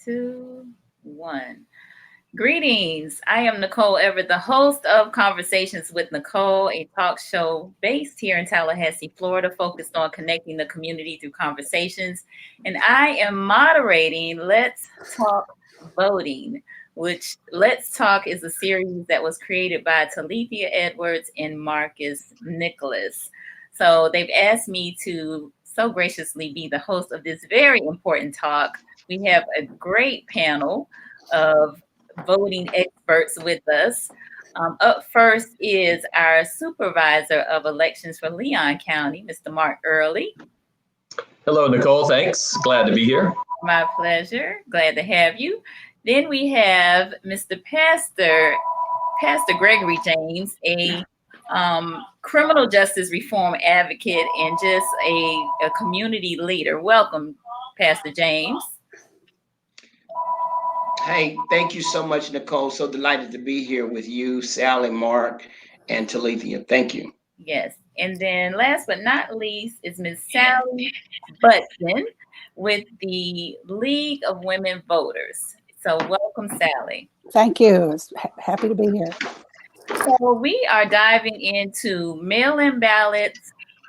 two, one. Greetings. I am Nicole Everett, the host of Conversations with Nicole, a talk show based here in Tallahassee, Florida, focused on connecting the community through conversations. And I am moderating Let's Talk Voting, which Let's Talk is a series that was created by Talithia Edwards and Marcus Nicholas. So they've asked me to so graciously be the host of this very important talk. We have a great panel of voting experts with us. Up first is our supervisor of elections for Leon County, Mr. Mark Earley. Hello, Nicole. Thanks. Glad to be here. My pleasure. Glad to have you. Then we have Mr. Pastor Gregory James, a criminal justice reform advocate and just a community leader. Welcome, Pastor James. Hey, thank you so much, Nicole. So delighted to be here with you, Sally, Mark, and Talithia. Thank you. Yes. And then last but not least is Ms. Sally Butzin with the League of Women Voters. So welcome, Sally. Thank you. Happy to be here. So we are diving into mail-in ballots,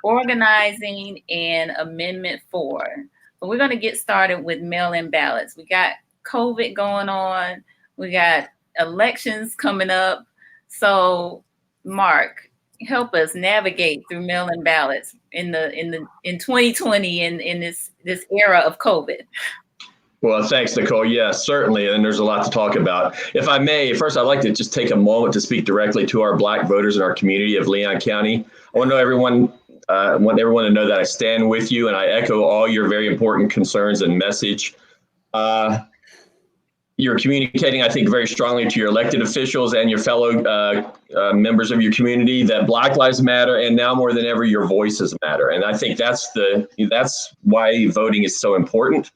organizing, and Amendment 4. But we're going to get started with mail-in ballots. We got COVID going on. We got elections coming up. So, Mark, help us navigate through mail-in ballots in 2020 in this era of COVID. Well, thanks, Nicole. Yes, certainly. And there's a lot to talk about. If I may, first, I'd like to just take a moment to speak directly to our Black voters in our community of Leon County. I want everyone to know that I stand with you and I echo all your very important concerns and message. You're communicating, I think, very strongly to your elected officials and your fellow members of your community that Black Lives Matter, and now more than ever, your voices matter. And I think that's why voting is so important.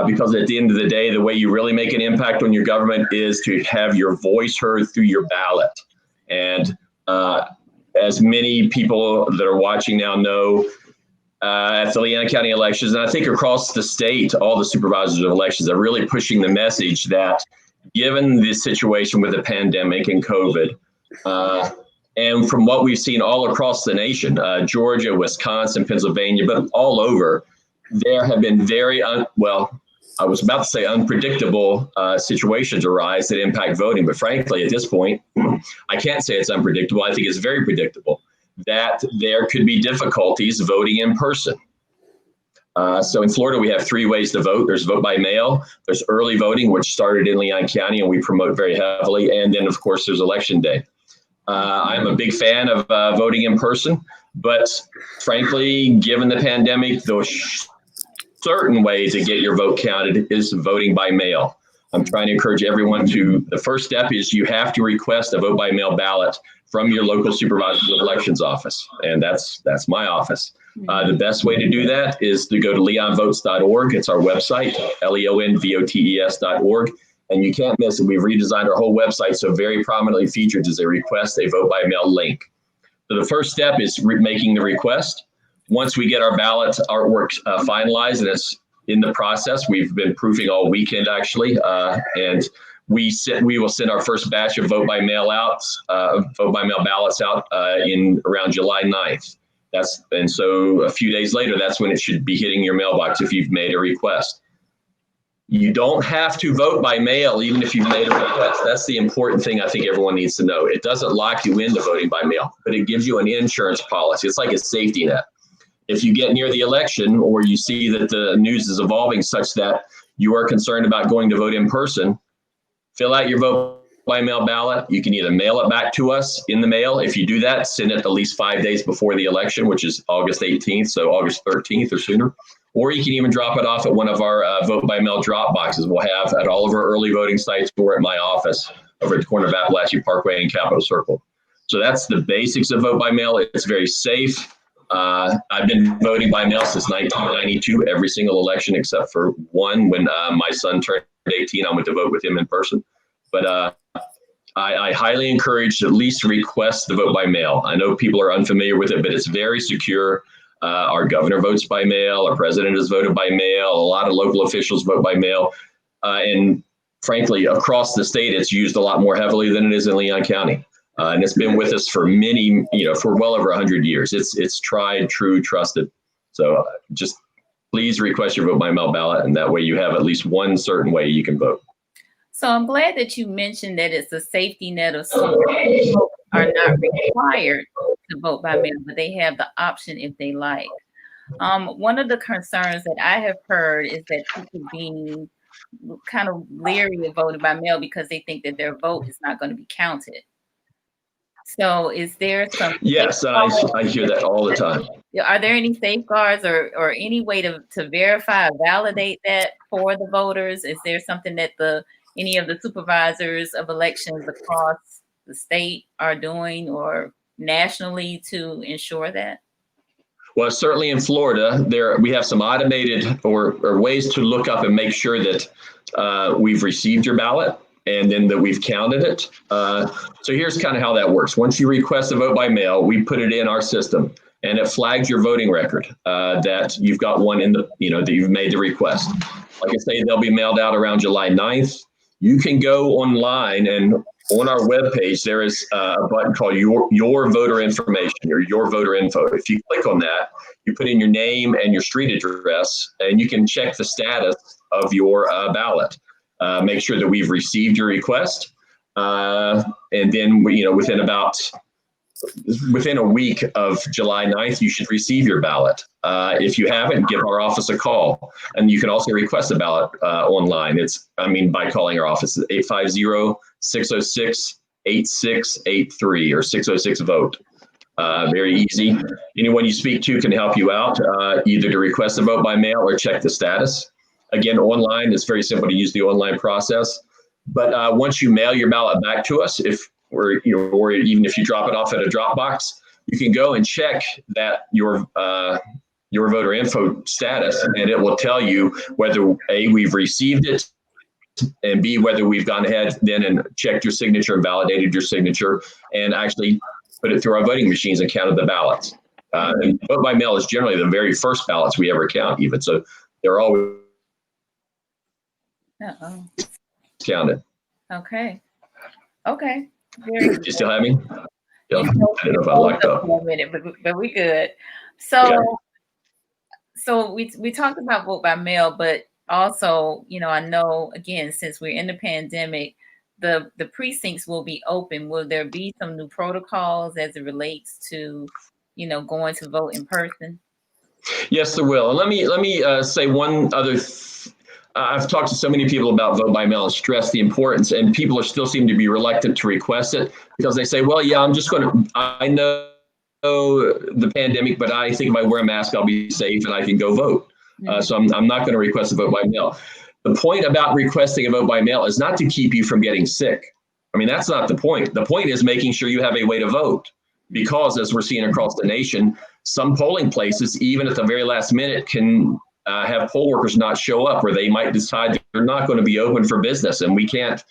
Because at the end of the day, the way you really make an impact on your government is to have your voice heard through your ballot. And as many people that are watching now know, at the Leon County elections, and I think across the state, all the supervisors of elections are really pushing the message that given the situation with the pandemic and COVID, and from what we've seen all across the nation, Georgia, Wisconsin, Pennsylvania, but all over, there have been I was about to say unpredictable situations arise that impact voting. But frankly, at this point, I can't say it's unpredictable. I think it's very predictable that there could be difficulties voting in person. So in Florida, we have three ways to vote. There's vote by mail, there's early voting, which started in Leon County and we promote very heavily. And then, of course, there's election day. I'm a big fan of voting in person, but frankly, given the pandemic, those certain way to get your vote counted is voting by mail. I'm trying to encourage everyone the first step is you have to request a vote by mail ballot from your local supervisor's elections office. And that's my office. The best way to do that is to go to leonvotes.org. It's our website, leonvotes.org. And you can't miss it. We've redesigned our whole website. So very prominently featured is a request a vote by mail link. So the first step is making the request. Once we get our ballot artwork finalized and it's in the process, we've been proofing all weekend actually, and we will send our first batch of vote by mail ballots out in around July 9th. And so a few days later, that's when it should be hitting your mailbox if you've made a request. You don't have to vote by mail even if you've made a request. That's the important thing I think everyone needs to know. It doesn't lock you into voting by mail, but it gives you an insurance policy. It's like a safety net. If you get near the election or you see that the news is evolving such that you are concerned about going to vote in person, fill out your vote by mail ballot. You can either mail it back to us in the mail. If you do that, send it at least 5 days before the election, which is August 18th, so August 13th or sooner. Or you can even drop it off at one of our vote by mail drop boxes we'll have at all of our early voting sites or at my office over at the corner of Appalachian Parkway and Capitol Circle. So that's the basics of vote by mail. It's very safe. I've been voting by mail since 1992, every single election except for one when my son turned 18. I went to vote with him in person. But I highly encourage to at least request the vote by mail. I know people are unfamiliar with it, but it's very secure. Our governor votes by mail. Our president is voted by mail. A lot of local officials vote by mail. And frankly, across the state, it's used a lot more heavily than it is in Leon County. And it's been with us for many, for well over 100 years. It's tried, true, trusted. So just please request your vote by mail ballot, and that way you have at least one certain way you can vote. So I'm glad that you mentioned that it's a safety net of sorts. People are not required to vote by mail, but they have the option if they like. One of the concerns that I have heard is that people being kind of leery of voting by mail because they think that their vote is not going to be counted. So is there some? Yes, I hear that all the time. Are there any safeguards or any way to verify or validate that for the voters? Is there something that any of the supervisors of elections across the state are doing or nationally to ensure that? Well, certainly in Florida, we have some automated or ways to look up and make sure that we've received your ballot and then that we've counted it. So here's kind of how that works. Once you request a vote by mail, we put it in our system and it flags your voting record that you've got one in that you've made the request. Like I say, they'll be mailed out around July 9th. You can go online, and on our webpage, there is a button called your voter information or your voter info. If you click on that, you put in your name and your street address, and you can check the status of your ballot. Make sure that we've received your request. And then, within a week of July 9th, you should receive your ballot. If you haven't, give our office a call. And you can also request a ballot online. By calling our office at 850-606-8683 or 606-VOTE. Very easy. Anyone you speak to can help you out, either to request a vote by mail or check the status. Again, online, it's very simple to use the online process. But once you mail your ballot back to us, or even if you drop it off at a drop box, you can go and check that your voter info status, and it will tell you whether A, we've received it, and B, whether we've gone ahead then and checked your signature and validated your signature and actually put it through our voting machines and counted the ballots. And vote by mail is generally the very first ballots we ever count, even. So they're always counted. Okay. Do you still have me? Yeah, I don't know if I locked up. For a minute, but we good. So we talked about vote by mail, but also, I know, again, since we're in the pandemic, the precincts will be open. Will there be some new protocols as it relates to, going to vote in person? Yes, there will. And let me say one other. I've talked to so many people about vote by mail and stress the importance, and people still seem to be reluctant to request it because they say, well, yeah, I know the pandemic, but I think if I wear a mask, I'll be safe and I can go vote. So I'm not going to request a vote by mail. The point about requesting a vote by mail is not to keep you from getting sick. That's not the point. The point is making sure you have a way to vote, because as we're seeing across the nation, some polling places, even at the very last minute, can have poll workers not show up, or they might decide they're not going to be open for business, and we can't,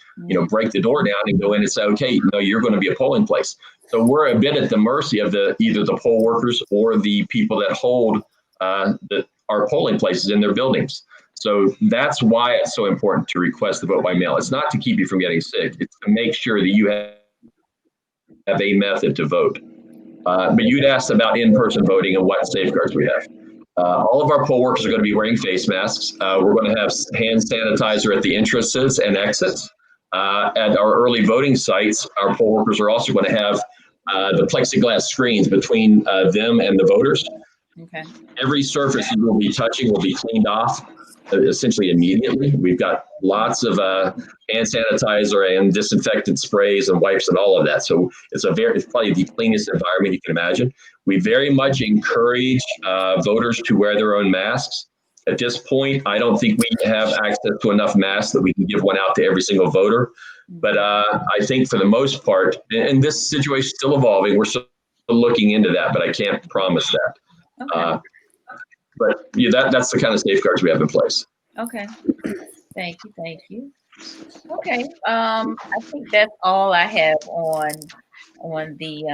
break the door down and go in and say, okay, no, you're going to be a polling place. So we're a bit at the mercy of either the poll workers or the people that hold our polling places in their buildings. So that's why it's so important to request the vote by mail. It's not to keep you from getting sick. It's to make sure that you have a method to vote. But you'd asked about in-person voting and what safeguards we have. All of our poll workers are going to be wearing face masks. We're going to have hand sanitizer at the entrances and exits. At our early voting sites, our poll workers are also going to have the plexiglass screens between them and the voters. Okay. Every surface you will be touching will be cleaned off essentially immediately. We've got lots of hand sanitizer and disinfectant sprays and wipes and all of that. So it's probably the cleanest environment you can imagine. We very much encourage voters to wear their own masks. At this point, I don't think we have access to enough masks that we can give one out to every single voter. But I think for the most part, and this situation is still evolving, we're still looking into that, but I can't promise that. Okay. But yeah, that's the kind of safeguards we have in place. Okay. Thank you. Okay. I think that's all I have on the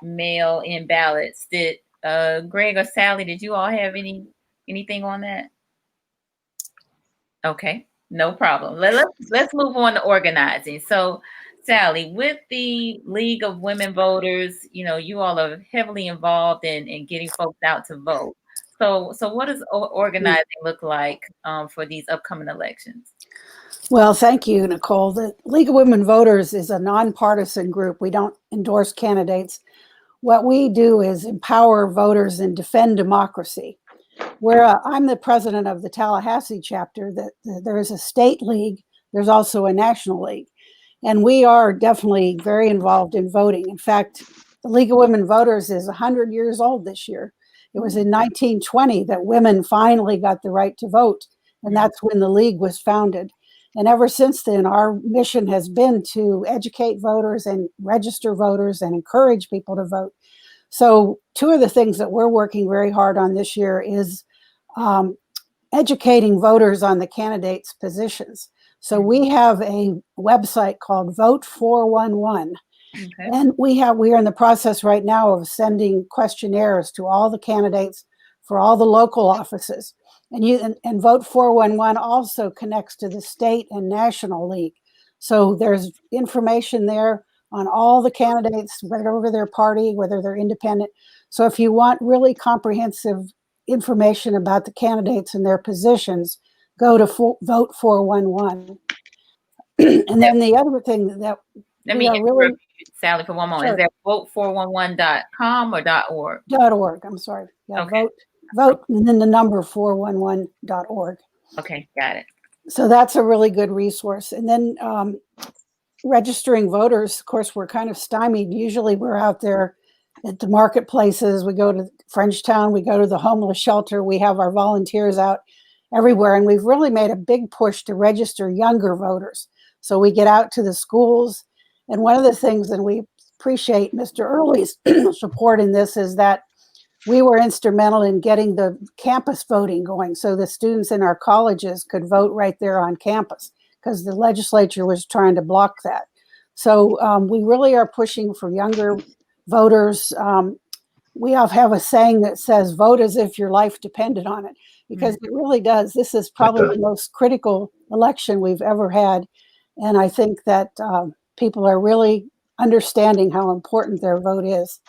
mail-in ballots. Did Greg or Sally, did you all have anything on that? Okay. No problem. Let's move on to organizing. So, Sally, with the League of Women Voters, you all are heavily involved in getting folks out to vote. So what does organizing look like for these upcoming elections? Well, thank you, Nicole. The League of Women Voters is a nonpartisan group. We don't endorse candidates. What we do is empower voters and defend democracy. Where I'm the president of the Tallahassee chapter, there is a state league. There's also a national league. And we are definitely very involved in voting. In fact, the League of Women Voters is 100 years old this year. It was in 1920 that women finally got the right to vote. And that's when the league was founded. And ever since then, our mission has been to educate voters and register voters and encourage people to vote. So two of the things that we're working very hard on this year is educating voters on the candidates' positions. So we have a website called Vote 411. Okay. And we are in the process right now of sending questionnaires to all the candidates for all the local offices. And Vote 411 also connects to the state and national league. So there's information there on all the candidates, whatever their party, whether they're independent. So if you want really comprehensive information about the candidates and their positions, go to Vote 411. And then the other thing that let me interrupt you, Sally, for one moment. Sure. Is that vote411.com or .org? .org. I'm sorry. Yeah, okay. Vote, and then the number 411.org. Okay, got it. So that's a really good resource. And then registering voters, of course, we're kind of stymied. Usually we're out there at the marketplaces. We go to Frenchtown. We go to the homeless shelter. We have our volunteers out everywhere. And we've really made a big push to register younger voters. So we get out to the schools. And one of the things, and we appreciate Mr. Earley's support in this, is that we were instrumental in getting the campus voting going. So the students in our colleges could vote right there on campus because the legislature was trying to block that. So we really are pushing for younger voters. We have a saying that says, vote as if your life depended on it, because it really does. This is probably the most critical election we've ever had. And I think that people are really understanding how important their vote is.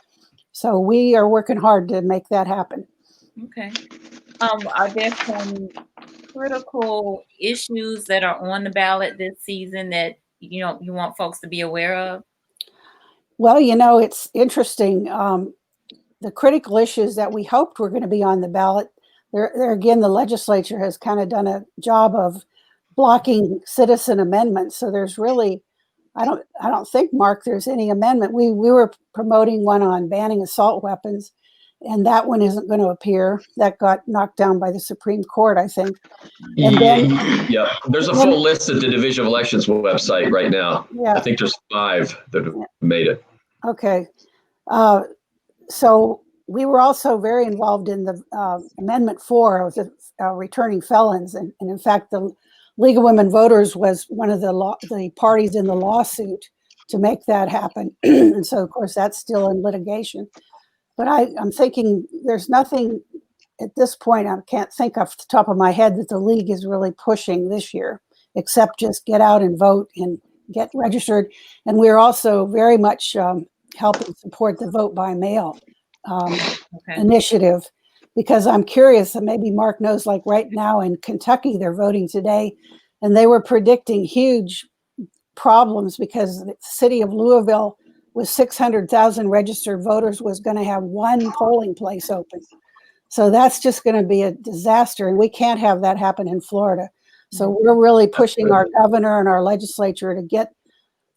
So we are working hard to make that happen. Okay. Are there some critical issues that are on the ballot this season that you want folks to be aware of? Well, it's interesting. The critical issues that we hoped were going to be on the ballot, there again, the legislature has kind of done a job of blocking citizen amendments. So there's really, I don't think, Mark, there's any amendment. We were promoting one on banning assault weapons, and that one isn't going to appear. That got knocked down by the Supreme Court, I think. And yeah, there's a full list at the Division of Elections website right now. Yeah. I think there's 5 that have made it. Okay. So we were also very involved in the Amendment 4 of the returning felons. And in fact, the League of Women Voters was one of the parties in the lawsuit to make that happen. And so, of course, that's still in litigation. But I'm thinking there's nothing at this point, I can't think off the top of my head, that the League is really pushing this year, except just get out and vote and get registered. And we're also very much helping support the vote by mail initiative, because I'm curious, and maybe Mark knows, like right now in Kentucky, they're voting today, and they were predicting huge problems because the city of Louisville, with 600,000 registered voters, was going to have 1 polling place open. So that's just going to be a disaster, and we can't have that happen in Florida. So we're really pushing our governor and our legislature to get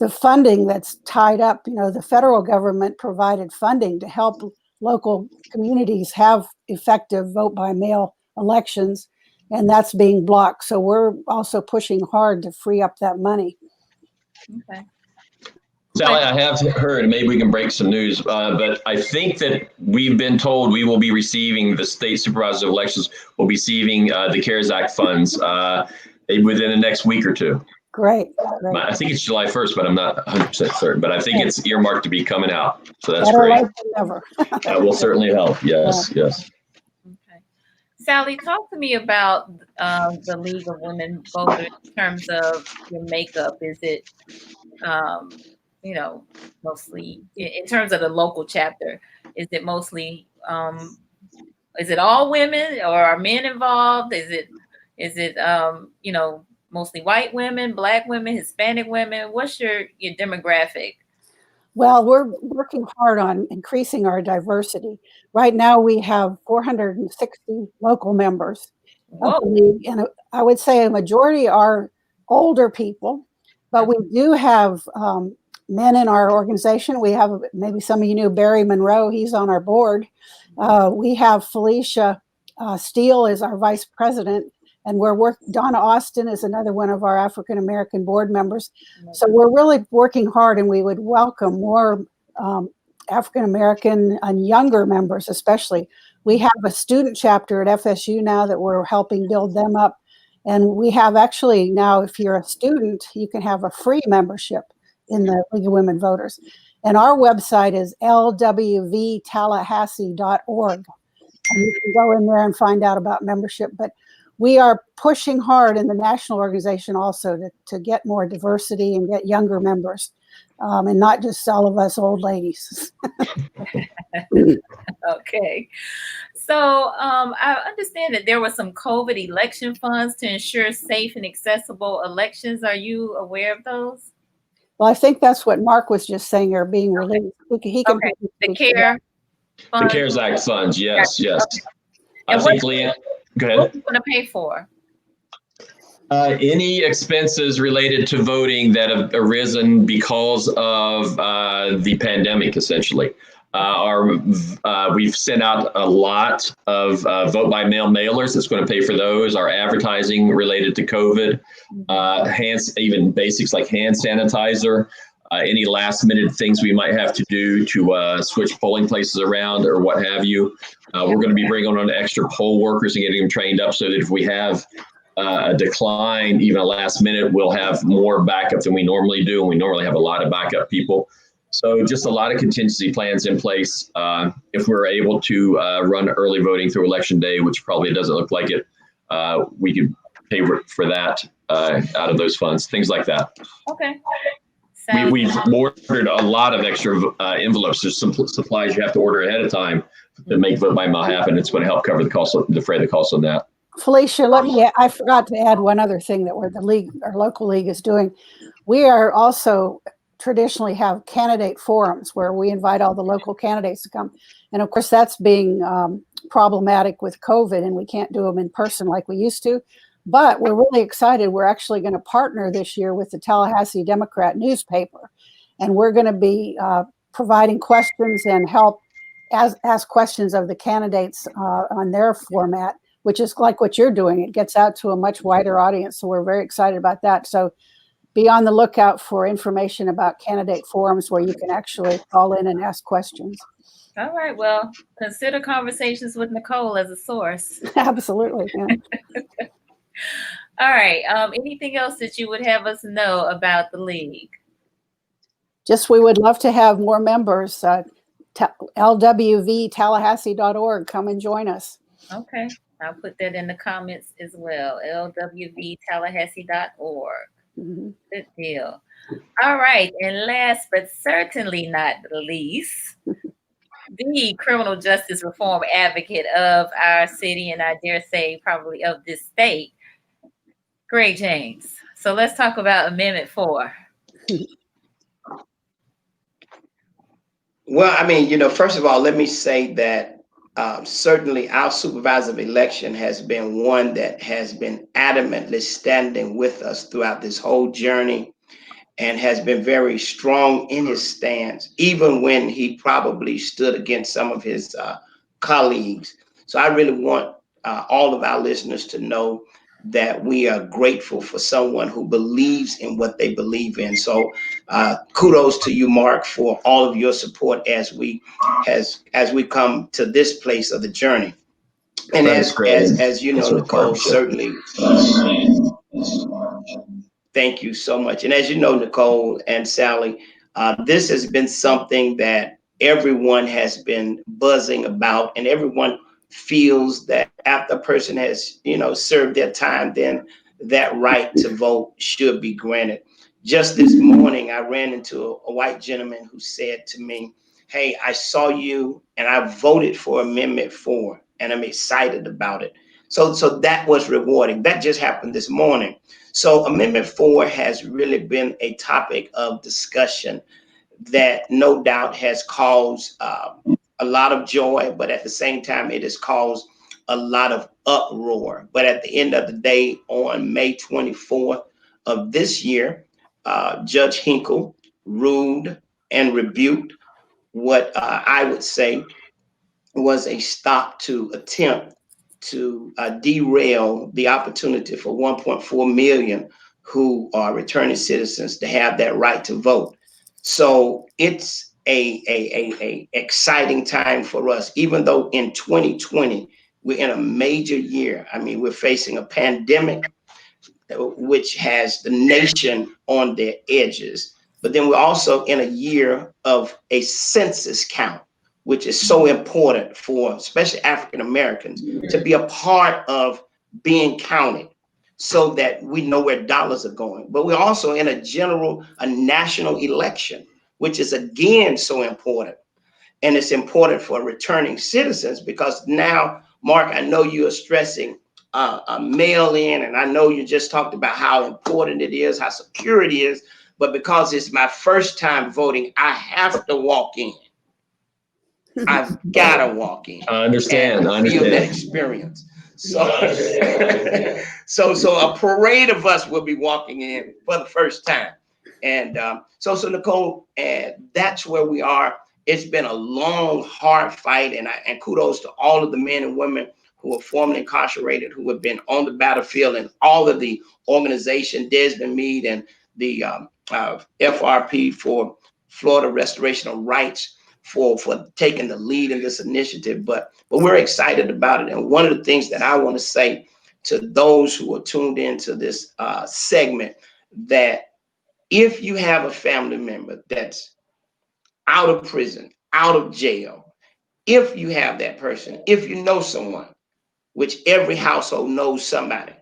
the funding that's tied up. The federal government provided funding to help local communities have effective vote by mail elections, and that's being blocked. So we're also pushing hard to free up that money. Okay. Sally, I have heard, maybe we can break some news, but I think that we've been told we will be receiving, the state supervisor of elections will be receiving the CARES Act funds within the next week or 2. Great. I think it's July 1st, but I'm not 100% certain. But I think it's earmarked to be coming out. So that's Better great. late than never. That will certainly help. Yes, yes. Okay. Sally, talk to me about the League of Women Voters in terms of your makeup. Is it, um, you know, mostly in terms of the local chapter? Is it mostly, is it all women or are men involved? Is it, mostly white women, Black women, Hispanic women? What's your demographic? Well, we're working hard on increasing our diversity. Right now, we have 460 local members of the Whoa. league, and I would say a majority are older people, but we do have men in our organization. We have, maybe some of you knew Barry Monroe, he's on our board. We have Felicia Steele is our vice president, and Donna Austin is another one of our African American board members. So we're really working hard, and we would welcome more African American and younger members, especially. We have a student chapter at FSU now that we're helping build them up. And we have actually now, if you're a student, you can have a free membership in the League of Women Voters. And our website is lwvtallahassee.org. And you can go in there and find out about membership. But we are pushing hard in the national organization also to get more diversity and get younger members, and not just all of us old ladies. Okay. So I understand that there were some COVID election funds to ensure safe and accessible elections. Are you aware of those? Well, I think that's what Mark was just saying are being released. He can Okay. The CARE The funds. CARES Act funds, yes, yes. I And think, Leanne, go ahead. What are you going to pay for? Any expenses related to voting that have arisen because of the pandemic, essentially. We've sent out a lot of vote by mail mailers that's going to pay for those. Our advertising related to COVID, even basics like hand sanitizer, any last minute things we might have to do to switch polling places around or what have you. We're going to be bringing on extra poll workers and getting them trained up so that if we have a decline, even a last minute, we'll have more backup than we normally do. And we normally have a lot of backup people. So just a lot of contingency plans in place. If we're able to run early voting through election day, which probably doesn't look like it, we could pay for that out of those funds, things like that. Okay. We've ordered a lot of extra envelopes. There's some supplies you have to order ahead of time to make vote by mail happen. It's going to help cover the cost, defray the cost on that. Felicia, I forgot to add one other thing that the league, our local league, is doing. We are also traditionally have candidate forums where we invite all the local candidates to come. And of course, that's being problematic with COVID, and we can't do them in person like we used to. But we're really excited. We're actually going to partner this year with the Tallahassee Democrat newspaper. And we're going to be providing questions and help ask questions of the candidates on their format, which is like what you're doing. It gets out to a much wider audience. So we're very excited about that. So be on the lookout for information about candidate forums where you can actually call in and ask questions. All right. Well, consider Conversations with Nicole as a source. Absolutely. Yeah. All right. Anything else that you would have us know about the league? Just we would love to have more members. LWVTallahassee.org. Come and join us. Okay. I'll put that in the comments as well. LWVTallahassee.org. Mm-hmm. Good deal. All right. And last but certainly not the least, the criminal justice reform advocate of our city, and I dare say probably of this state, Greg James. So let's talk about Amendment 4. Well, I mean, first of all, let me say that certainly our supervisor of election has been one that has been adamantly standing with us throughout this whole journey and has been very strong in his stance, even when he probably stood against some of his colleagues. So I really want all of our listeners to know that we are grateful for someone who believes in what they believe in. So kudos to you, Mark, for all of your support as we come to this place of the journey. And as you know, Nicole, certainly. Thank you so much. And as you know, Nicole and Sally, this has been something that everyone has been buzzing about, and everyone feels that after a person has, served their time, then that right to vote should be granted. Just this morning, I ran into a white gentleman who said to me, "Hey, I saw you and I voted for Amendment 4 and I'm excited about it." So that was rewarding. That just happened this morning. So Amendment 4 has really been a topic of discussion that no doubt has caused a lot of joy, but at the same time, it has caused a lot of uproar. But at the end of the day, on May 24th of this year, Judge Hinkle ruled and rebuked what I would say was a stop to attempt to derail the opportunity for 1.4 million who are returning citizens to have that right to vote. So it's a exciting time for us, even though in 2020 we're in a major year. I mean, we're facing a pandemic which has the nation on their edges. But then we're also in a year of a census count, which is so important for especially African Americans to be a part of being counted so that we know where dollars are going. But we're also in a national election, which is again so important. And it's important for returning citizens because now, Mark, I know you are stressing a mail in, and I know you just talked about how important it is, how secure it is. But because it's my first time voting, I have to walk in. I've got to walk in. I understand. And feel that experience. So, so a parade of us will be walking in for the first time. And so Nicole, and that's where we are. It's been a long, hard fight, and kudos to all of the men and women who are formerly incarcerated, who have been on the battlefield, and all of the organization, Desmond Meade and the FRP for Florida Restoration of Rights for taking the lead in this initiative. But we're excited about it. And one of the things that I want to say to those who are tuned into this segment, that if you have a family member that's out of prison, out of jail, if you have that person, if you know someone, which every household knows somebody,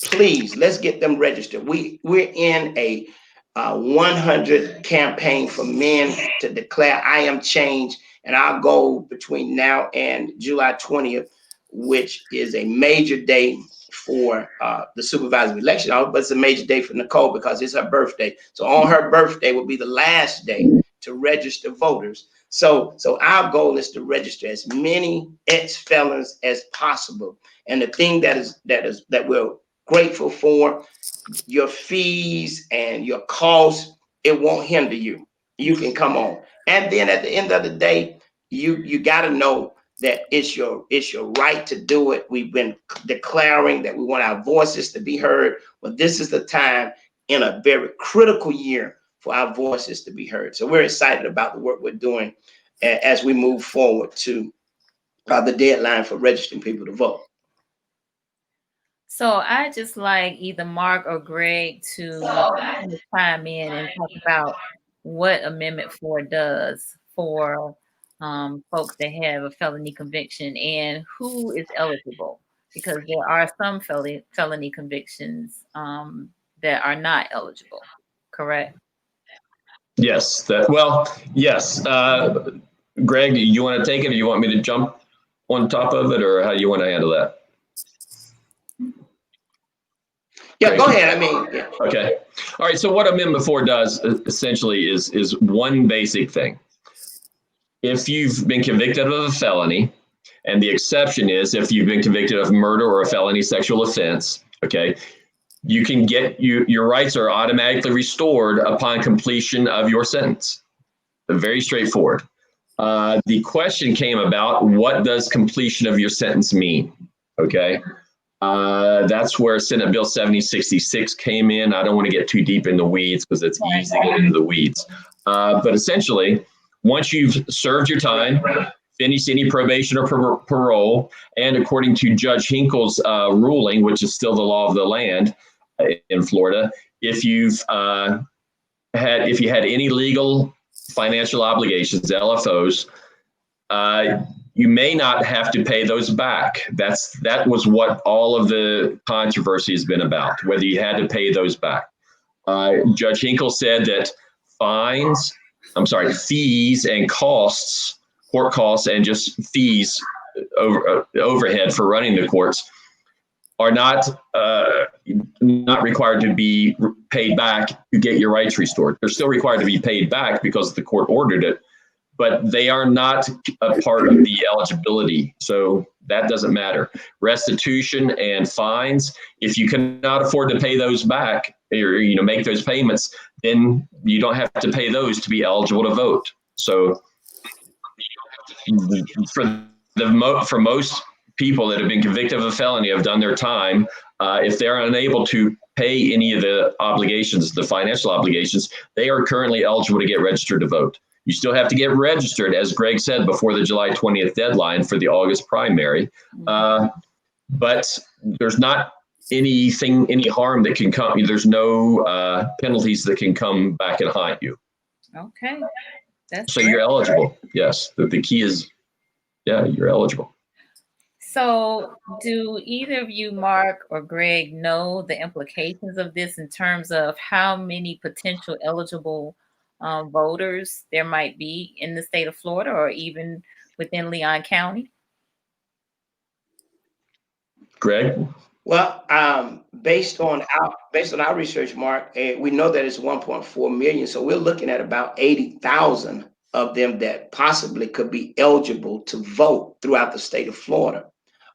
please, let's get them registered. We're in a 100 campaign for men to declare I am changed. And our goal between now and July 20th, which is a major day for the supervisory election, but it's a major day for Nicole because it's her birthday. So on her birthday will be the last day to register voters. So our goal is to register as many ex-felons as possible. And the thing that we're grateful for, your fees and your costs, it won't hinder you. You can come on. And then at the end of the day, you got to know that it's your right to do it. We've been declaring that we want our voices to be heard, but this is the time in a very critical year for our voices to be heard. So we're excited about the work we're doing as we move forward to the deadline for registering people to vote. So I just like either Mark or Greg to chime in and talk about what Amendment 4 does for folks that have a felony conviction and who is eligible, because there are some felony convictions that are not eligible, correct? Yes. Yes. Greg, you want to take it, or you want me to jump on top of it, or how do you want to handle that? Yeah, go ahead. I mean, yeah. Okay. All right. So what Amendment 4 does essentially is one basic thing. If you've been convicted of a felony, and the exception is if you've been convicted of murder or a felony sexual offense, okay, you can get your rights are automatically restored upon completion of your sentence. Very straightforward. The question came about, what does completion of your sentence mean? Okay. That's where Senate Bill 7066 came in. I don't want to get too deep in the weeds because it's easy to get into the weeds. But essentially, once you've served your time, finished any probation or parole, and according to Judge Hinkle's ruling, which is still the law of the land in Florida, if you had any legal financial obligations, LFOs, you may not have to pay those back. That was what all of the controversy has been about, whether you had to pay those back. Judge Hinkle said that fees and costs, court costs and just fees, overhead for running the courts are not required to be paid back to get your rights restored. They're still required to be paid back because the court ordered it, but they are not a part of the eligibility. So that doesn't matter. Restitution and fines, if you cannot afford to pay those back or make those payments, then you don't have to pay those to be eligible to vote. So for most people that have been convicted of a felony, have done their time, if they're unable to pay any of the obligations, the financial obligations, they are currently eligible to get registered to vote. You still have to get registered, as Greg said, before the July 20th deadline for the August primary. But there's not any harm that can come. There's no penalties that can come back and haunt you. Okay. So you're eligible. Yes. The key is, you're eligible. So do either of you, Mark or Greg, know the implications of this in terms of how many potential eligible voters there might be in the state of Florida or even within Leon County? Greg? Well, based on our research, Mark, we know that it's 1.4 million. So we're looking at about 80,000 of them that possibly could be eligible to vote throughout the state of Florida.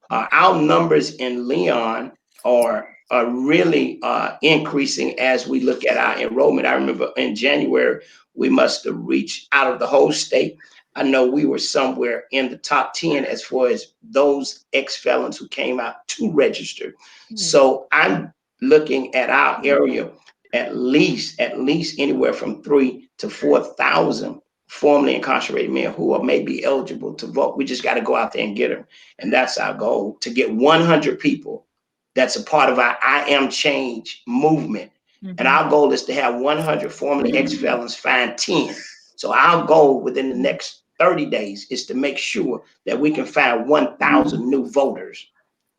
Our numbers in Leon are really increasing as we look at our enrollment. I remember in January, we must have reached out of the whole state. I know we were somewhere in the top 10 as far as those ex-felons who came out to register. So I'm looking at our area at least anywhere from 3,000 to 4,000 formerly incarcerated men who may be eligible to vote. We just got to go out there and get them. And that's our goal, to get 100 people that's a part of our I Am Change movement. And our goal is to have 100 formerly ex-felons find 10. So our goal within the next 30 days is to make sure that we can find 1,000 new voters,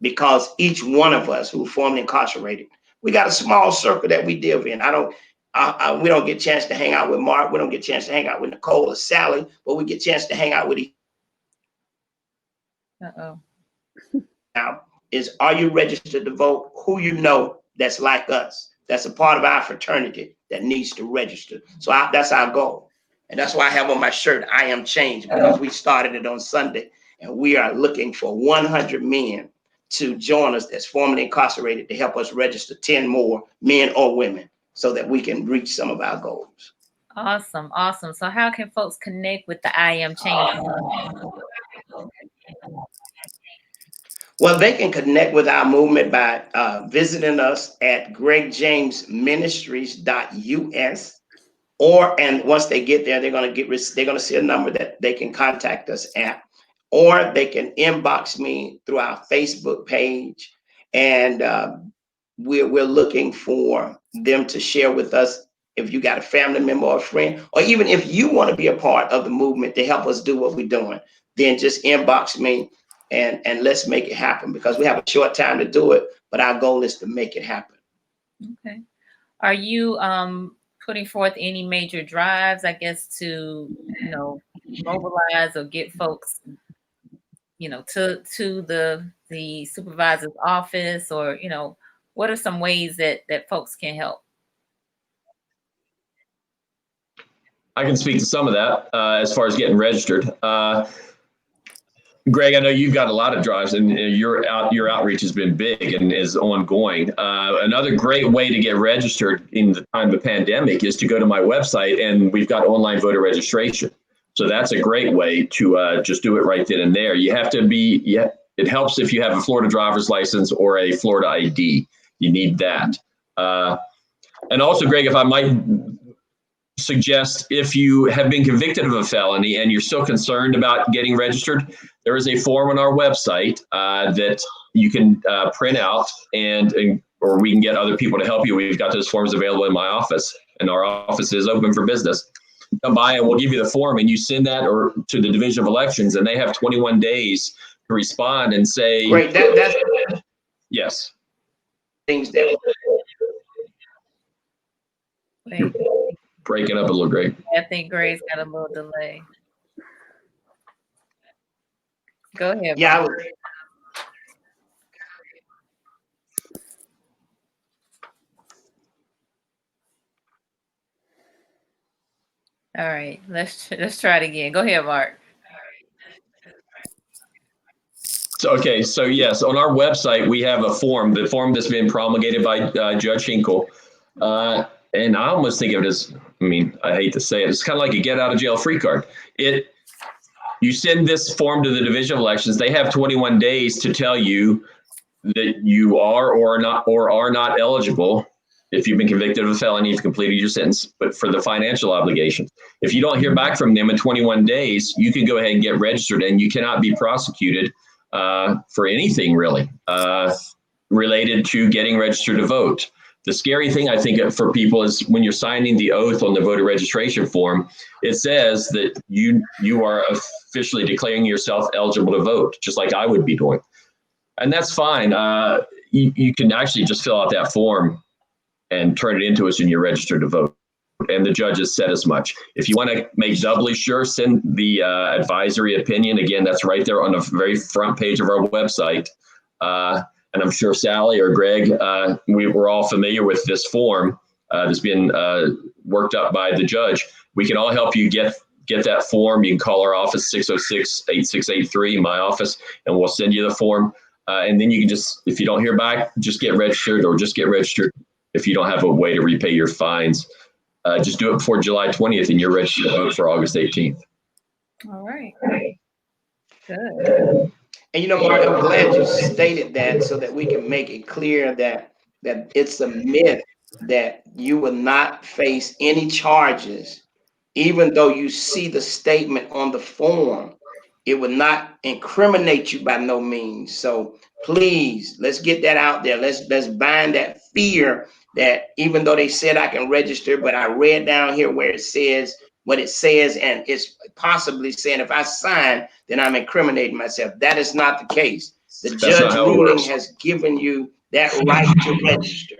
because each one of us who are formerly incarcerated, we got a small circle that we live in. We don't get a chance to hang out with Mark. We don't get a chance to hang out with Nicole or Sally, but we get a chance to hang out with each. Now, are you registered to vote? Who you know that's like us, that's a part of our fraternity that needs to register. So that's our goal. And that's why I have on my shirt, I Am Change, because we started it on Sunday. And we are looking for 100 men to join us that's formerly incarcerated to help us register 10 more men or women, so that we can reach some of our goals. Awesome. So how can folks connect with the I Am Change? Well, they can connect with our movement by visiting us at gregjamesministries.us, and once they get there, they're going to see a number that they can contact us at, or they can inbox me through our Facebook page, and we're looking for them to share with us. If you got a family member or a friend, or even if you want to be a part of the movement to help us do what we're doing, then just inbox me and let's make it happen, because we have a short time to do it, but our goal is to make it happen. Okay. Are you putting forth any major drives, I guess, to mobilize or get folks to the supervisor's office, or what are some ways that folks can help? I can speak to some of that as far as getting registered. Greg, I know you've got a lot of drives, and your outreach has been big and is ongoing. Another great way to get registered in the time of pandemic is to go to my website, and we've got online voter registration. So that's a great way to just do it right then and there. You have to it helps if you have a Florida driver's license or a Florida ID. You need that. And also, Greg, if I might suggest, if you have been convicted of a felony and you're still concerned about getting registered, there is a form on our website that you can print out, or we can get other people to help you. We've got those forms available in my office, and our office is open for business. come by and we'll give you the form, and you send that or to the Division of Elections, and they have 21 days to respond and say, Great. That's yes. things that Wait, Breaking up a little, Greg. I think Gray's got a little delay. Go ahead. yeah, Mark. All right, let's try it again. Go ahead, Mark. So, okay, so yes, on our website, we have a form, the form that's been promulgated by Judge Hinkle. And I almost think of it as, I mean, I hate to say it, it's kind of like a get out of jail free card. You send this form to the Division of Elections, they have 21 days to tell you that you are or are not eligible if you've been convicted of a felony, you've completed your sentence, but for the financial obligations. If you don't hear back from them in 21 days, you can go ahead and get registered, and you cannot be prosecuted for anything really related to getting registered to vote. The scary thing, I think, for people is when you're signing the oath on the voter registration form, it says that you are officially declaring yourself eligible to vote, just like I would be doing. And that's fine. You can actually just fill out that form and turn it into us, and you're registered to vote. And the judge has said as much. If you want to make doubly sure, send the advisory opinion. Again, that's right there on the very front page of our website. And I'm sure Sally or Greg, we're all familiar with this form that's been worked up by the judge. We can all help you get that form. You can call our office, 606-8683, my office, and we'll send you the form. And then you can just, if you don't hear back, just get registered, or just get registered if you don't have a way to repay your fines. Just do it before July 20th, and you're registered to vote for August 18th. All right. Good. And you know, Mark, I'm glad you stated that so that we can make it clear that it's a myth that you will not face any charges, even though you see the statement on the form. It would not incriminate you by no means. So please, let's get that out there. Let's bind that fear that even though they said I can register, but I read down here where it says what it says, and it's possibly saying if I sign, then I'm incriminating myself. That is not the case. The judge ruling has given you that right to register.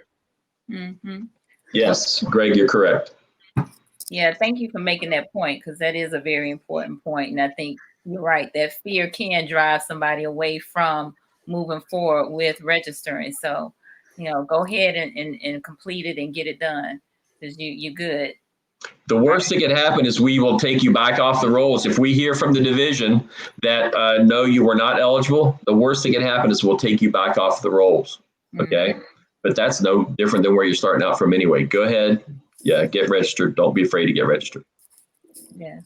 Mm-hmm. Yes, Greg, you're correct. Yeah, thank you for making that point, because that is a very important point. And I think you're right, that fear can drive somebody away from moving forward with registering. So, go ahead and complete it and get it done, because you're good. The worst that can happen is we will take you back off the rolls. If we hear from the division that no, you were not eligible, the worst that can happen is we'll take you back off the rolls. Okay. Mm-hmm. But that's no different than where you're starting out from anyway. Go ahead. Yeah, get registered. Don't be afraid to get registered. Yeah.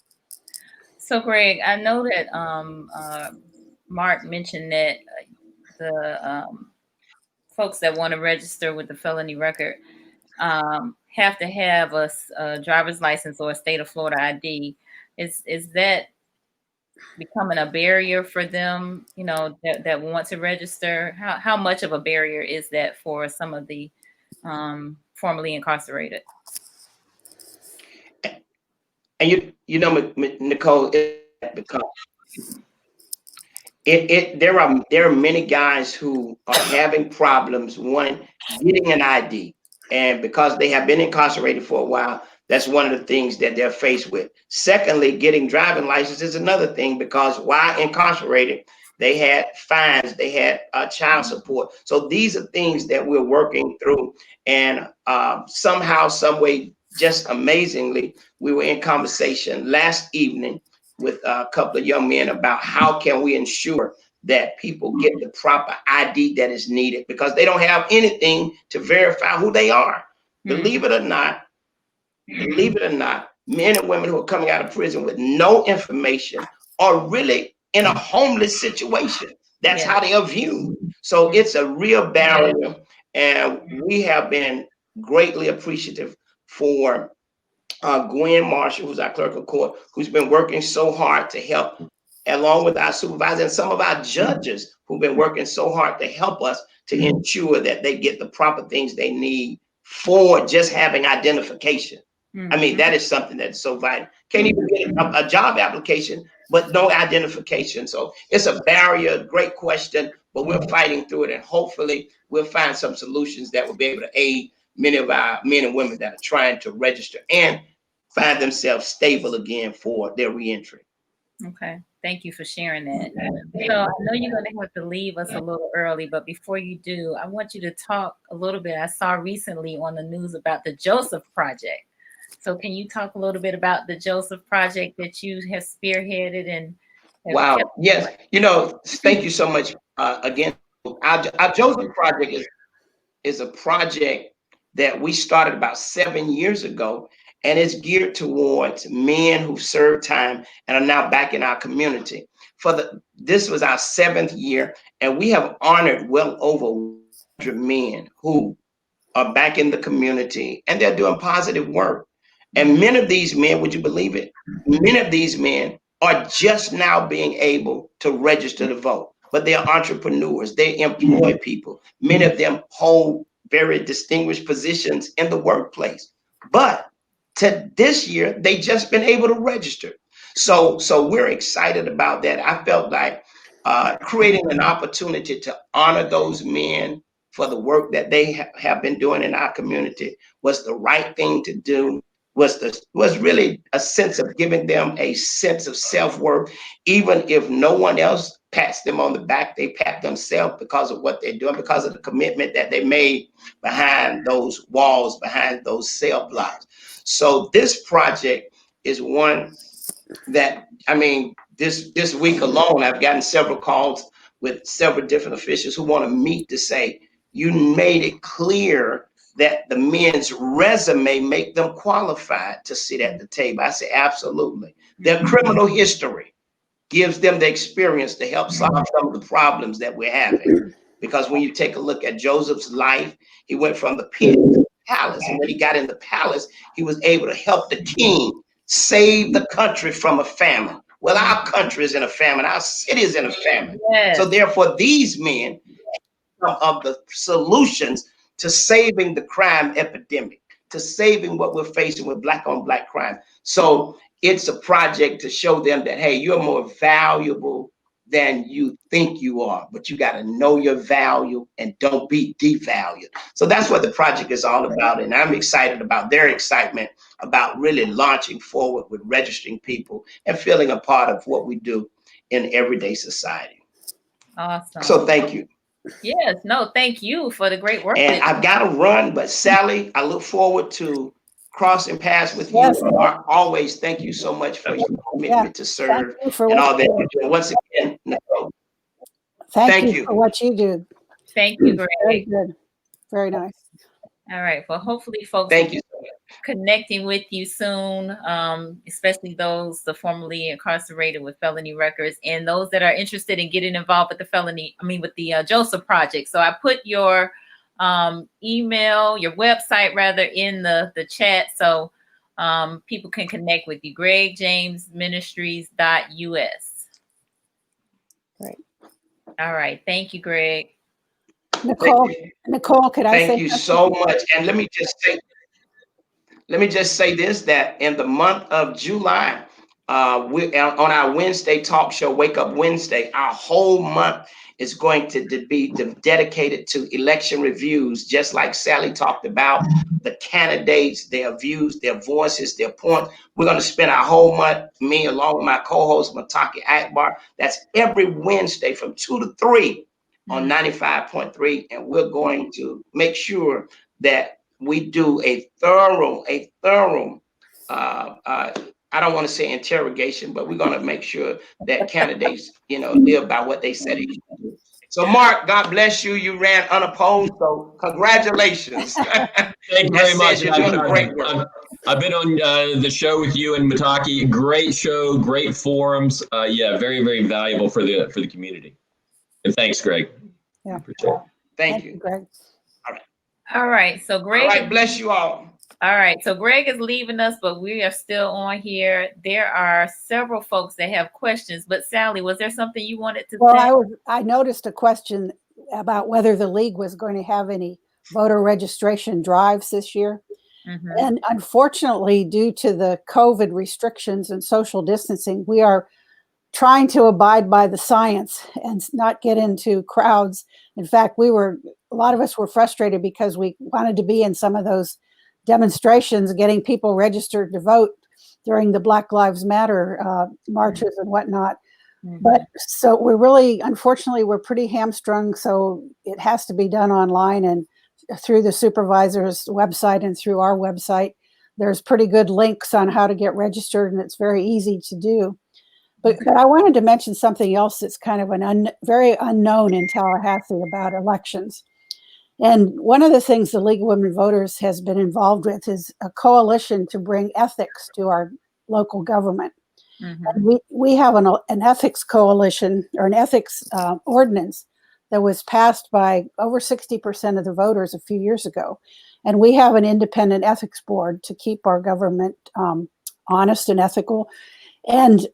So, Greg, I know that Mark mentioned that the folks that want to register with the felony record have to have a driver's license or a state of Florida ID. Is that becoming a barrier for them, that want to register? How much of a barrier is that for some of the formerly incarcerated? And Nicole, there are many guys who are having problems, one, getting an ID. And because they have been incarcerated for a while, that's one of the things that they're faced with. Secondly, getting driving license is another thing, because while incarcerated, they had fines, they had child support. So these are things that we're working through. And somehow, some way, just amazingly, we were in conversation last evening with a couple of young men about how can we ensure that people get the proper ID that is needed, because they don't have anything to verify who they are. Believe it or not, men and women who are coming out of prison with no information are really in a homeless situation. That's how they are viewed. So it's a real barrier. And we have been greatly appreciative for Gwen Marshall, who's our clerk of court, who's been working so hard to help, along with our supervisor and some of our judges who've been working so hard to help us to ensure that they get the proper things they need for just having identification. I mean, that is something that's so vital. Can't even get a job application, but no identification. So it's a barrier. Great question, but we're fighting through it, and hopefully we'll find some solutions that will be able to aid many of our men and women that are trying to register and find themselves stable again for their reentry. Okay. Thank you for sharing that. So I know you're going to have to leave us a little early, but before you do, I want you to talk a little bit. I saw recently on the news about the Joseph Project. So can you talk a little bit about the Joseph Project that you have spearheaded and have Wow. kept? Yes. Thank you so much again. Our Joseph Project is a project that we started about 7 years ago, and it's geared towards men who've served time and are now back in our community. This was our 7th year, and we have honored well over 100 men who are back in the community, and they're doing positive work. And many of these men, would you believe it? Many of these men are just now being able to register to vote, but they're entrepreneurs, they employ people. Many of them hold very distinguished positions in the workplace. But to this year, they just been able to register. So we're excited about that. I felt like creating an opportunity to honor those men for the work that they have been doing in our community was the right thing to do. Was really a sense of giving them a sense of self-worth. Even if no one else pats them on the back, they pat themselves because of what they're doing, because of the commitment that they made behind those walls, behind those cell blocks. So this project is one that, I mean, this week alone, I've gotten several calls with several different officials who want to meet to say, you made it clear that the men's resume make them qualified to sit at the table. I say, absolutely. Their criminal history gives them the experience to help solve some of the problems that we're having. Because when you take a look at Joseph's life, he went from the pit to the palace. And when he got in the palace, he was able to help the king save the country from a famine. Well, our country is in a famine, our city is in a famine. Yes. So therefore, these men some of the solutions to saving the crime epidemic, to saving what we're facing with black on black crime. So it's a project to show them that, hey, you're more valuable than you think you are, but you got to know your value and don't be devalued. So that's what the project is all about. And I'm excited about their excitement about really launching forward with registering people and feeling a part of what we do in everyday society. Awesome. So thank you. Yes, no, thank you for the great work. And I've got to run, but Sally, I look forward to crossing paths with you. Yes. Always thank you so much for your commitment to serve and all that you do. Once again, Nicole, thank you for what you do. Thank you, Greg. Very good. Very nice. All right. Well, hopefully folks thank you. Connecting with you soon, especially those the formerly incarcerated with felony records and those that are interested in getting involved with the Joseph Project. So I put your email, your website rather, in the chat so people can connect with you. GregJamesMinistries.us. Right. All right. Thank you, Greg. Nicole, could I say thank you so much. And let me just say this, that in the month of July, we on our Wednesday talk show, Wake Up Wednesday, our whole month is going to be dedicated to election reviews, just like Sally talked about, the candidates, their views, their voices, their points. We're going to spend our whole month, me along with my co-host, Mataki Akbar. That's every Wednesday from 2 to 3 on 95.3. And we're going to make sure that we do a thorough, I don't want to say interrogation, but we're going to make sure that candidates, live by what they said they should do. So, Mark, God bless you. You ran unopposed, so congratulations. Thank you very much. You're doing great work. I've been on the show with you and Mataki. Great show, great forums. Very, very valuable for the community. And thanks, Greg. Yeah. Appreciate it. Thank you, Greg. All right. So Greg. All right. Bless you all. All right. So Greg is leaving us, but we are still on here. There are several folks that have questions, but Sally, was there something you wanted to say? Well, I noticed a question about whether the league was going to have any voter registration drives this year. And unfortunately, due to the COVID restrictions and social distancing, we are trying to abide by the science and not get into crowds. In fact, a lot of us were frustrated because we wanted to be in some of those demonstrations, getting people registered to vote during the Black Lives Matter marches and whatnot. But so unfortunately, we're pretty hamstrung. So it has to be done online and through the supervisor's website and through our website. There's pretty good links on how to get registered, and it's very easy to do. But I wanted to mention something else that's kind of very unknown in Tallahassee about elections. And one of the things the League of Women Voters has been involved with is a coalition to bring ethics to our local government. And we have an ethics coalition or an ethics ordinance that was passed by over 60% of the voters a few years ago. And we have an independent ethics board to keep our government honest and ethical. And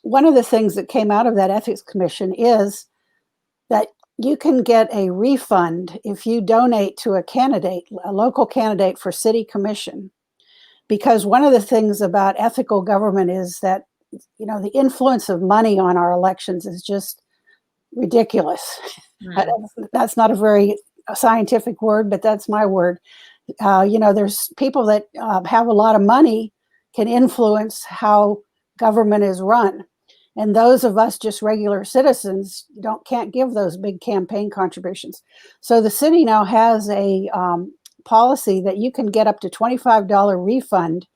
one of the things that came out of that ethics commission is that you can get a refund if you donate to a local candidate for city commission. Because one of the things about ethical government is that, the influence of money on our elections is just ridiculous. That's not a very scientific word, but that's my word. There's people that have a lot of money can influence how government is run. And those of us just regular citizens can't give those big campaign contributions. So the city now has a policy that you can get up to $25 refund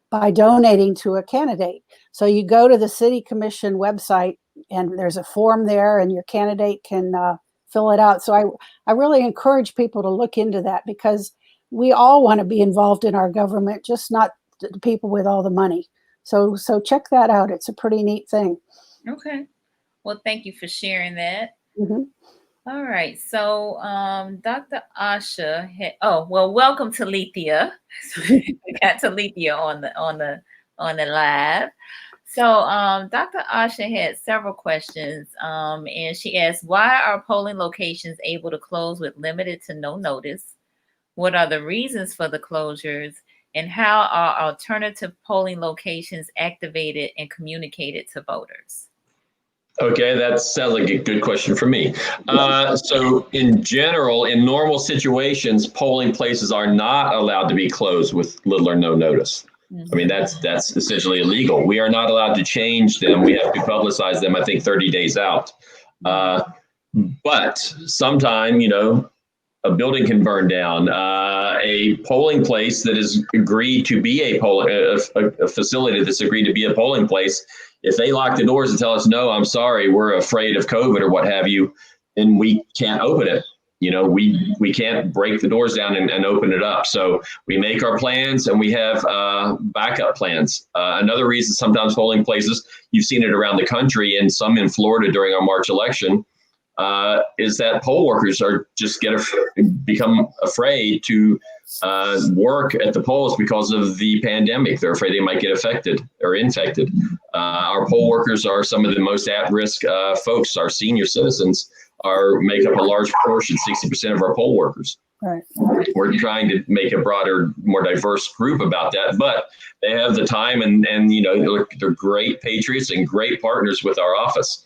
by donating to a candidate. So you go to the city commission website and there's a form there and your candidate can fill it out. So I really encourage people to look into that because we all want to be involved in our government, just not the people with all the money. So check that out. It's a pretty neat thing. Okay. Well, thank you for sharing that. All right. So Dr. Asha welcome to Lethea. We got to Lethea on the live. So Dr. Asha had several questions, and she asked, why are polling locations able to close with limited to no notice? What are the reasons for the closures? And how are alternative polling locations activated and communicated to voters? Okay, that sounds like a good question for me. So in general, in normal situations, polling places are not allowed to be closed with little or no notice. I mean, that's essentially illegal. We are not allowed to change them. We have to publicize them, I think, 30 days out. But sometime, a building can burn down. A polling place that is agreed to be a facility that's agreed to be a polling place, if they lock the doors and tell us, no, I'm sorry, we're afraid of COVID or what have you, then we can't open it. We can't break the doors down and open it up. So we make our plans and we have backup plans. Another reason sometimes polling places, you've seen it around the country and some in Florida during our March election, is that poll workers are just become afraid to work at the polls because of the pandemic. They're afraid they might get affected or infected. Our poll workers are some of the most at-risk folks. Our senior citizens make up a large portion, 60% of our poll workers. Right. We're trying to make a broader, more diverse group about that, but they have the time and they're great patriots and great partners with our office.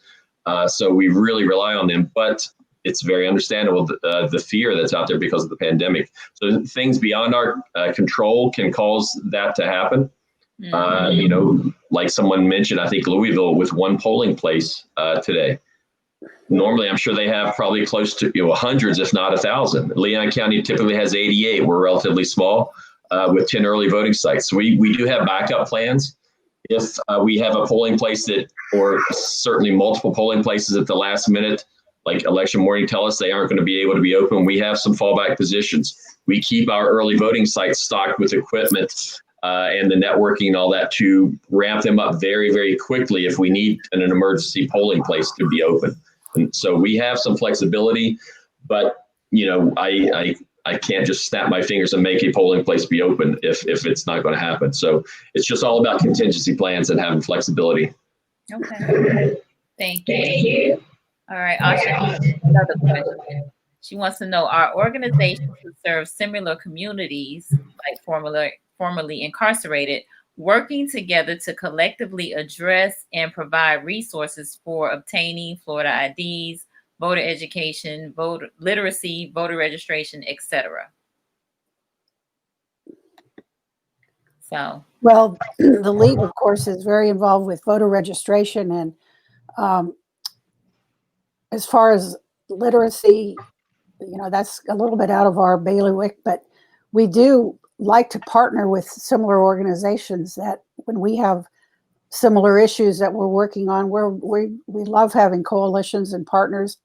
So we really rely on them, but it's very understandable the fear that's out there because of the pandemic. So things beyond our control can cause that to happen. Like someone mentioned, I think Louisville with one polling place today. Normally, I'm sure they have probably close to hundreds, if not 1,000. Leon County typically has 88. We're relatively small with 10 early voting sites. So we do have backup plans. If we have a polling place or certainly multiple polling places at the last minute, like election morning, tell us they aren't going to be able to be open, we have some fallback positions. We keep our early voting sites stocked with equipment and the networking and all that to ramp them up very, very quickly if we need an emergency polling place to be open. And so we have some flexibility, but I can't just snap my fingers and make a polling place be open if it's not going to happen. So it's just all about contingency plans and having flexibility. Okay. Thank you. All right, Asha, another question. She wants to know, are organizations who serve similar communities, like formerly incarcerated, working together to collectively address and provide resources for obtaining Florida IDs, voter education, voter literacy, voter registration, etc.? So, well, the League, of course, is very involved with voter registration, and as far as literacy, that's a little bit out of our bailiwick, but we do like to partner with similar organizations that when we have similar issues that we're working on, we love having coalitions and partners.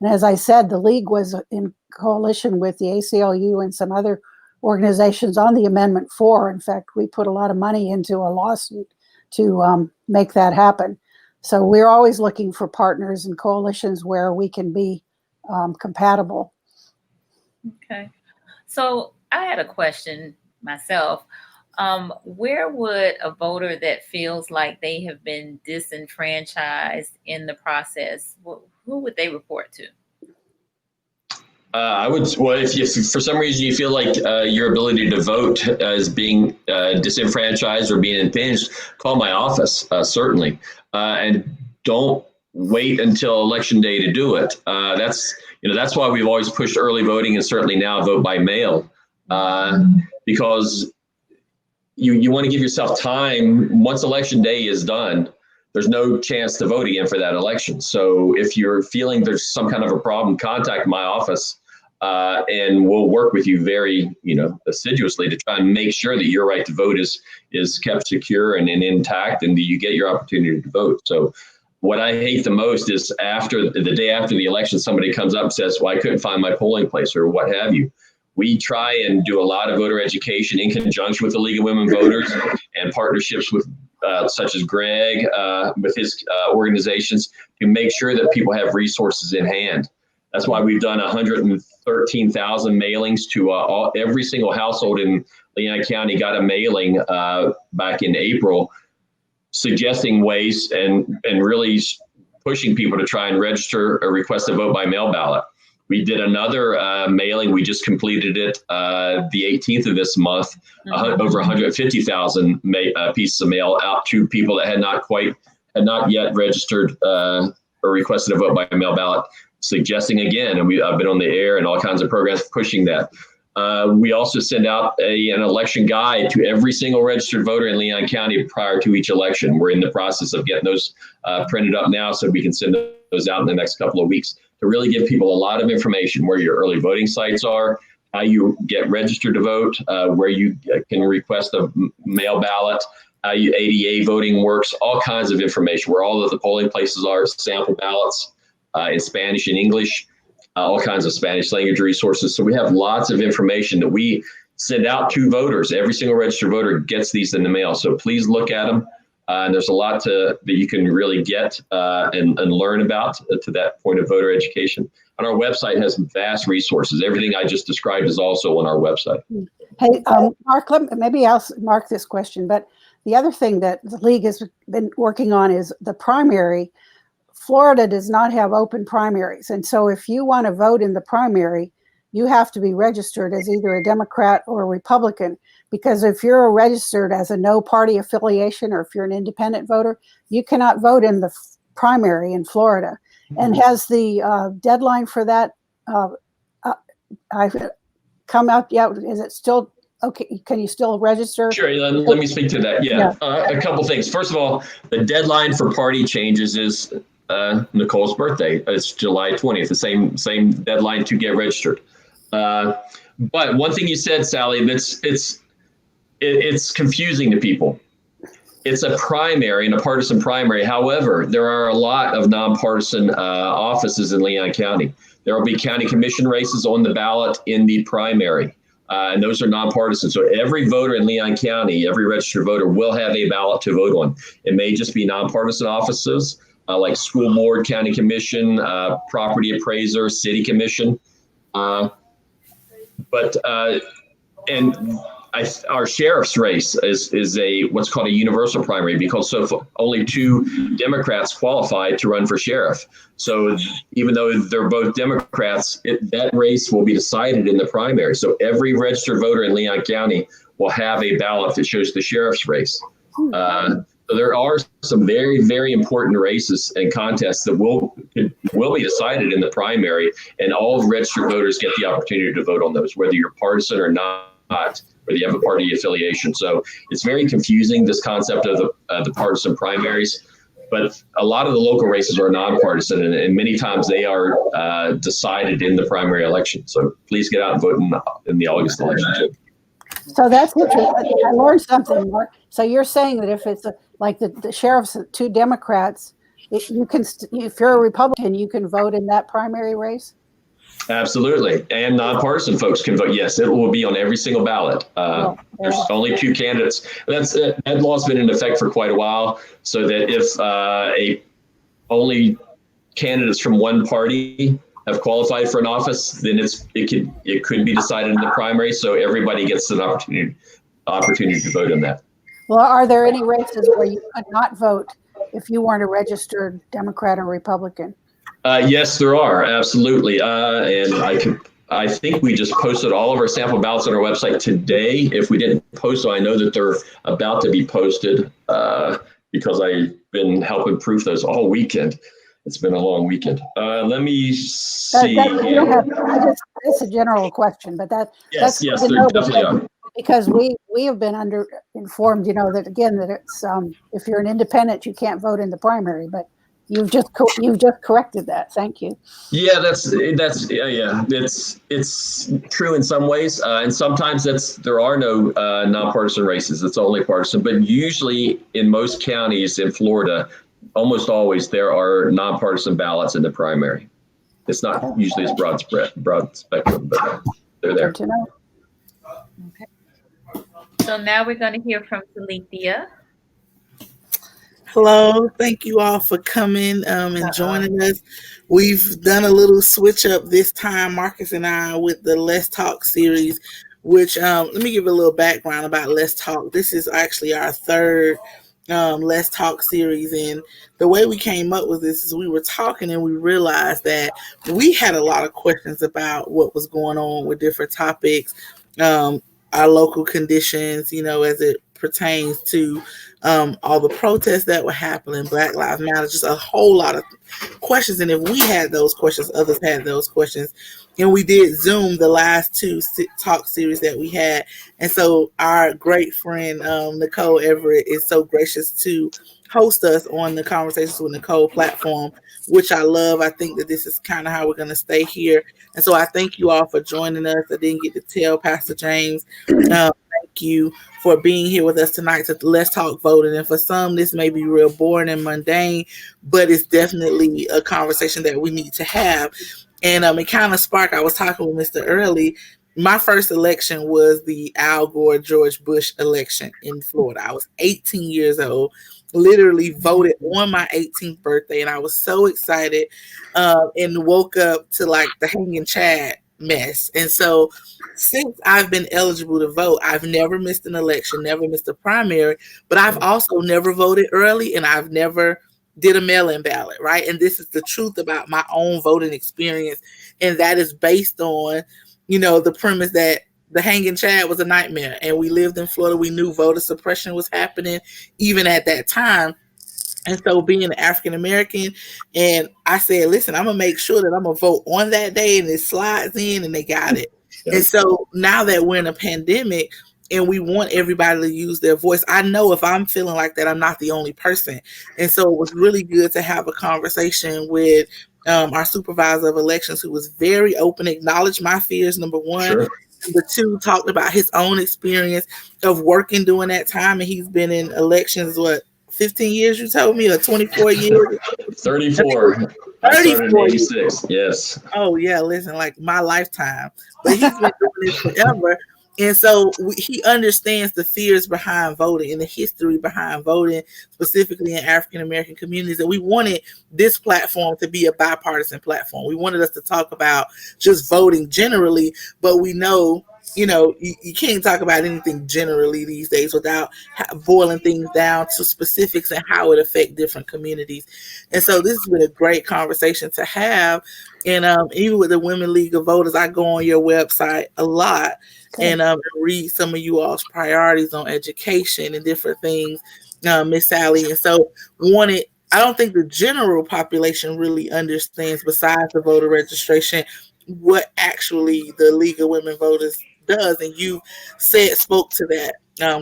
And as I said, the League was in coalition with the ACLU and some other organizations on the Amendment 4. In fact, we put a lot of money into a lawsuit to make that happen. So we're always looking for partners and coalitions where we can be compatible. okay. So I had a question myself. Where would a voter that feels like they have been disenfranchised in the process, who would they report to? If for some reason you feel like your ability to vote is being disenfranchised or being impinged, call my office, certainly. And don't wait until election day to do it. That's why we've always pushed early voting and certainly now vote by mail, because you want to give yourself time. Once election day is done, there's no chance to vote again for that election. So if you're feeling there's some kind of a problem, contact my office, and we'll work with you very, assiduously to try and make sure that your right to vote is kept secure and intact, and that you get your opportunity to vote. So what I hate the most is the day after the election, somebody comes up and says, well, I couldn't find my polling place or what have you. We try and do a lot of voter education in conjunction with the League of Women Voters and partnerships with such as Greg with his organizations to make sure that people have resources in hand. That's why we've done 113,000 mailings to every single household in Leon County. Got a mailing back in April suggesting ways and really pushing people to try and register or request a vote by mail ballot. We did another mailing. We just completed it the 18th of this month, over 150,000 pieces of mail out to people that had not yet registered or requested a vote by mail ballot, suggesting again, and I've been on the air and all kinds of programs pushing that. We also send out an election guide to every single registered voter in Leon County prior to each election. We're in the process of getting those printed up now so we can send those out in the next couple of weeks to really give people a lot of information where your early voting sites are, how you get registered to vote, where you can request a mail ballot, how ADA voting works, all kinds of information, where all of the polling places are, sample ballots in Spanish and English, all kinds of Spanish language resources. So we have lots of information that we send out to voters. Every single registered voter gets these in the mail. So please look at them. And there's a lot that you can really get and learn about to that point of voter education. And our website has vast resources. Everything I just described is also on our website. Hey, Mark, maybe I'll mark this question, but the other thing that the League has been working on is the primary. Florida does not have open primaries. And so if you want to vote in the primary, you have to be registered as either a Democrat or a Republican, because if you're registered as a no party affiliation or if you're an independent voter, you cannot vote in the primary in Florida. And has the deadline for that I've come out yet? Is it still okay? Can you still register? Sure. Let me speak to that. Yeah. A couple things. First of all, the deadline for party changes is Nicole's birthday. It's July 20th, the same deadline to get registered. But one thing you said, Sally, it's confusing to people. It's a primary and a partisan primary. However, there are a lot of nonpartisan offices in Leon County. There will be county commission races on the ballot in the primary, and those are nonpartisan. So every voter in Leon County, every registered voter will have a ballot to vote on. It may just be nonpartisan offices like school board, county commission, property appraiser, city commission. And our sheriff's race is a what's called a universal primary, because only 2 Democrats qualified to run for sheriff. So even though they're both Democrats, that race will be decided in the primary. So every registered voter in Leon County will have a ballot that shows the sheriff's race. So there are some very, very important races and contests that will be decided in the primary, and all registered voters get the opportunity to vote on those, whether you're partisan or not, whether you have a party affiliation. So it's very confusing, this concept of the partisan primaries. But a lot of the local races are nonpartisan, and many times they are decided in the primary election. So please get out and vote in the August election too. So that's interesting. I learned something, Mark. So you're saying that if it's like the sheriff's 2 Democrats, if you're a Republican, you can vote in that primary race? Absolutely. And nonpartisan folks can vote. Yes, it will be on every single ballot. There's only 2 candidates. That law's been in effect for quite a while, so that if only candidates from one party have qualified for an office, then it could be decided in the primary. So everybody gets an opportunity to vote on that. Well, are there any races where you could not vote if you weren't a registered Democrat or Republican? Yes, there are. Absolutely. And I think we just posted all of our sample ballots on our website today. If we didn't post them, I know that they're about to be posted because I've been helping proof those all weekend. It's been a long weekend. Let me see. It's a general question, but yes, there definitely are. Because we have been informed, that again, that it's if you're an independent, you can't vote in the primary, but you've just corrected that. Thank you. Yeah, that's it's true in some ways, and sometimes there are no nonpartisan races. It's only partisan, but usually in most counties in Florida, almost always there are nonpartisan ballots in the primary. It's not usually as broad spectrum, but they're there. Good to know. Okay. So now we're going to hear from Talithia. Hello, thank you all for coming and joining us. We've done a little switch up this time, Marcus and I, with the Let's Talk series, which let me give a little background about Let's Talk. This is actually our 3rd Let's Talk series, and the way we came up with this is we were talking and we realized that we had a lot of questions about what was going on with different topics, our local conditions, as it pertains to all the protests that were happening, Black Lives Matter, just a whole lot of questions. And if we had those questions, others had those questions. And we did Zoom the last 2 talk series that we had. And so our great friend, Nicole Everett, is so gracious to host us on the Conversations with Nicole platform, which I love. I think that this is kind of how we're going to stay here. And so I thank you all for joining us. I didn't get to tell Pastor James, thank you for being here with us tonight to Let's Talk Voting. And for some, this may be real boring and mundane, but it's definitely a conversation that we need to have. And it kind of sparked, I was talking with Mr. Earley. My first election was the Al Gore, George Bush election in Florida. I was 18 years old, literally voted on my 18th birthday. And I was so excited and woke up to like the hanging Chad mess. And so since I've been eligible to vote, I've never missed an election, never missed a primary, but I've also never voted early, and I've never did a mail-in ballot, right? And this is the truth about my own voting experience. And that is based on, the premise that the hanging Chad was a nightmare. And we lived in Florida. We knew voter suppression was happening even at that time. And so being an African-American, and I said, listen, I'm going to make sure that I'm going to vote on that day, and it slides in, and they got it. Yeah. And so now that we're in a pandemic and we want everybody to use their voice, I know if I'm feeling like that, I'm not the only person. And so it was really good to have a conversation with our supervisor of elections, who was very open, acknowledged my fears, number one. Sure. Number two, talked about his own experience of working during that time. And he's been in elections, 15 years, you told me, or 24 years? 34. 34 86. Yes. Oh, yeah. Listen, like my lifetime. But he's been doing this forever. And so he understands the fears behind voting and the history behind voting, specifically in African-American communities. And we wanted this platform to be a bipartisan platform. We wanted us to talk about just voting generally, but we know you can't talk about anything generally these days without boiling things down to specifics and how it affects different communities. And so this has been a great conversation to have. And even with the Women League of Voters, I go on your website a lot and read some of you all's priorities on education and different things, Miss Sally. And so I don't think the general population really understands, besides the voter registration, what actually the League of Women Voters does. And you spoke to that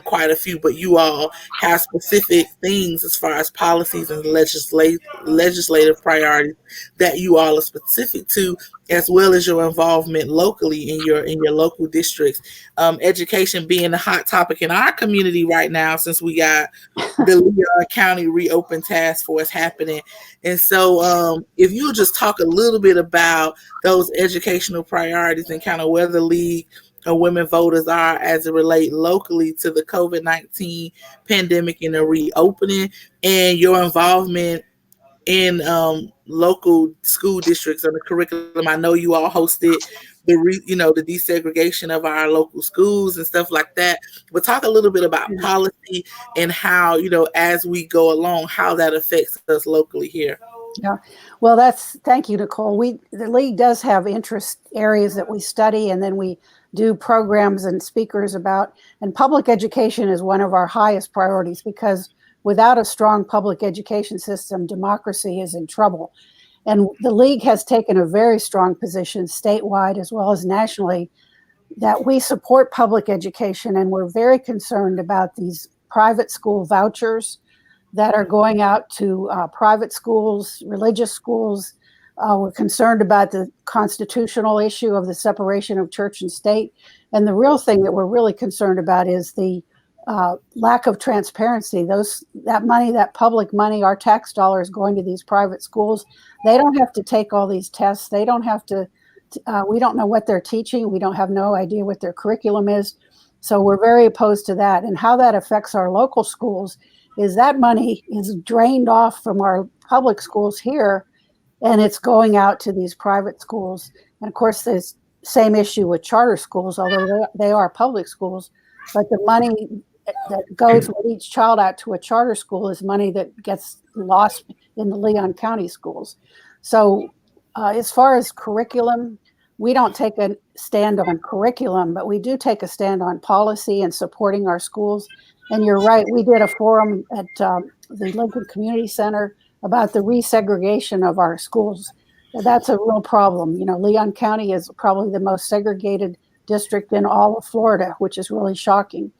quite a few, but you all have specific things as far as policies and legislative priorities that you all are specific to, as well as your involvement locally in your local districts. Education being a hot topic in our community right now, since we got the Leon County Reopen Task Force happening. And so if you'll just talk a little bit about those educational priorities and kind of where the League of Women Voters are as it relates locally to the COVID-19 pandemic and the reopening, and your involvement in local school districts and the curriculum. I know you all hosted the desegregation of our local schools and stuff like that. But talk a little bit about policy and how, as we go along, how that affects us locally here. Yeah, well, thank you, Nicole. The League does have interest areas that we study, and then we do programs and speakers about, and public education is one of our highest priorities, because without a strong public education system, democracy is in trouble. And the League has taken a very strong position statewide as well as nationally that we support public education, and we're very concerned about these private school vouchers that are going out to private schools, religious schools. We're concerned about the constitutional issue of the separation of church and state. And the real thing that we're really concerned about is the lack of transparency. That money, that public money, our tax dollars going to these private schools, they don't have to take all these tests. They don't have to, we don't know what they're teaching. We don't have no idea what their curriculum is. So we're very opposed to that. And how that affects our local schools is that money is drained off from our public schools here, and it's going out to these private schools. And of course, there's same issue with charter schools, although they are public schools, but the money that goes with each child out to a charter school is money that gets lost in the Leon County schools. So as far as curriculum, we don't take a stand on curriculum, but we do take a stand on policy and supporting our schools. And you're right, we did a forum at the Lincoln Community Center about the resegregation of our schools. That's a real problem. Leon County is probably the most segregated district in all of Florida, which is really shocking.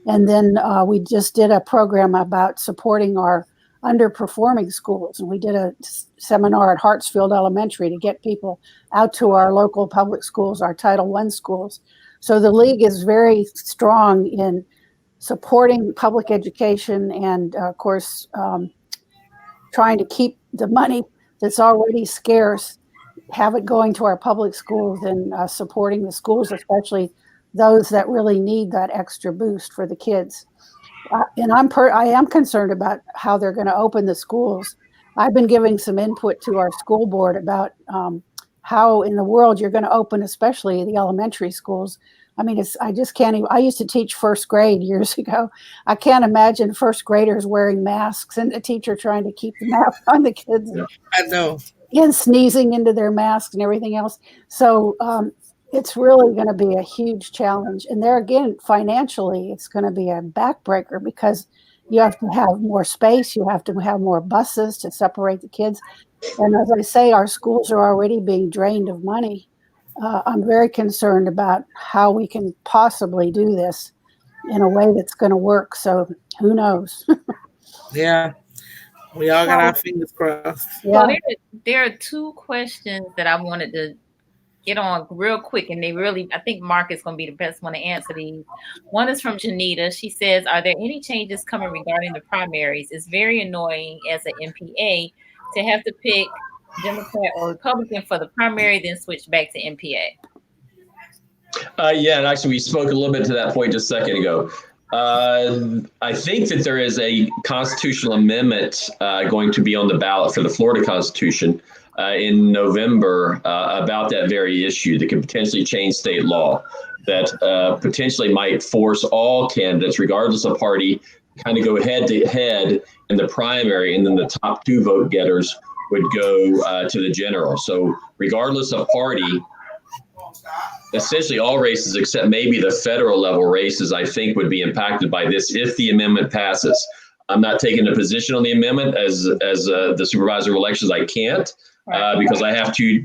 And then we just did a program about supporting our underperforming schools. And we did a seminar at Hartsfield Elementary to get people out to our local public schools, our Title I schools. So the League is very strong in supporting public education and, of course, trying to keep the money that's already scarce, have it going to our public schools, and supporting the schools, especially those that really need that extra boost for the kids. And I am concerned about how they're going to open the schools. I've been giving some input to our school board about how in the world you're going to open, especially the elementary schools. I mean, I just can't even, I used to teach first grade years ago. I can't imagine first graders wearing masks and the teacher trying to keep the mask on the kids. Yeah, I know. And sneezing into their masks and everything else. So it's really going to be a huge challenge. And there again, financially, it's going to be a backbreaker because you have to have more space. You have to have more buses to separate the kids. And as I say, our schools are already being drained of money. I'm very concerned about how we can possibly do this in a way that's going to work. So who knows? Yeah, we all got our fingers crossed. Yeah. So there are two questions that I wanted to get on real quick, and I think Mark is going to be the best one to answer these. One is from Janita. She says, are there any changes coming regarding the primaries? It's very annoying as an MPA to have to pick Democrat or Republican for the primary, then switch back to MPA. Yeah, and actually we spoke a little bit to that point just a second ago. I think that there is a constitutional amendment going to be on the ballot for the Florida Constitution. in November about that very issue that could potentially change state law, that potentially might force all candidates, regardless of party, kind of go head to head in the primary, and then the top 2 vote getters would go to the general. So regardless of party, essentially all races except maybe the federal level races, I think, would be impacted by this if the amendment passes. I'm not taking a position on the amendment as the supervisor of elections. I can't because I have to,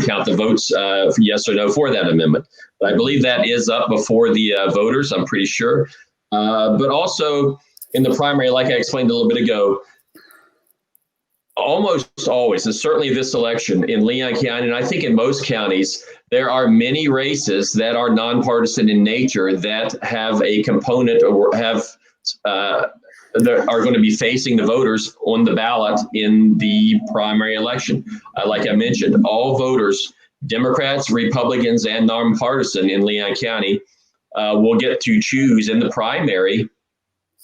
count the votes yes or no for that amendment. But I believe that is up before the voters. I'm pretty sure. But also in the primary, like I explained a little bit ago, almost always, and certainly this election in Leon County, and I think in most counties, there are many races that are nonpartisan in nature that have a component or have that are going to be facing the voters on the ballot in the primary election. Like I mentioned, all voters, Democrats, Republicans, and nonpartisan in Leon County will get to choose in the primary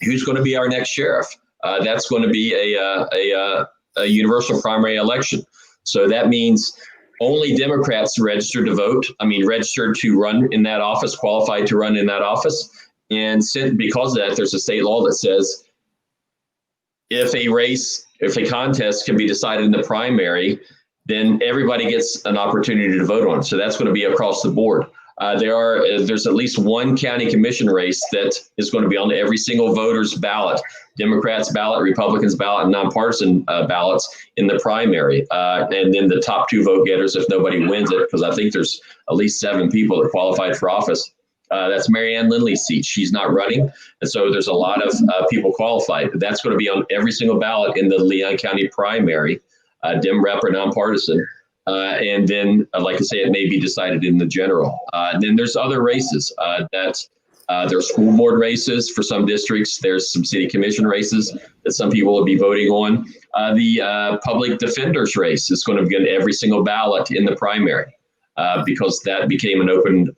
who's going to be our next sheriff. That's going to be a universal primary election. So that means only Democrats registered to vote. Registered to run in that office, qualified to run in that office. And because of that, there's a state law that says if a contest can be decided in the primary, then everybody gets an opportunity to vote on it. So that's going to be across the board. There's at least one county commission race that is going to be on every single voter's ballot, Democrats ballot, Republicans ballot, and nonpartisan ballots in the primary. And then the top 2 vote getters, if nobody wins it, because I think there's at least 7 people that qualified for office. That's Mary Ann Lindley's seat. She's not running. And so there's a lot of people qualified. That's going to be on every single ballot in the Leon County primary, Dem rep or nonpartisan. And then, like I say, it may be decided in the general. Then there's other races there's school board races for some districts. There's some city commission races that some people will be voting on. The public defender's race is going to be on every single ballot in the primary because that became an open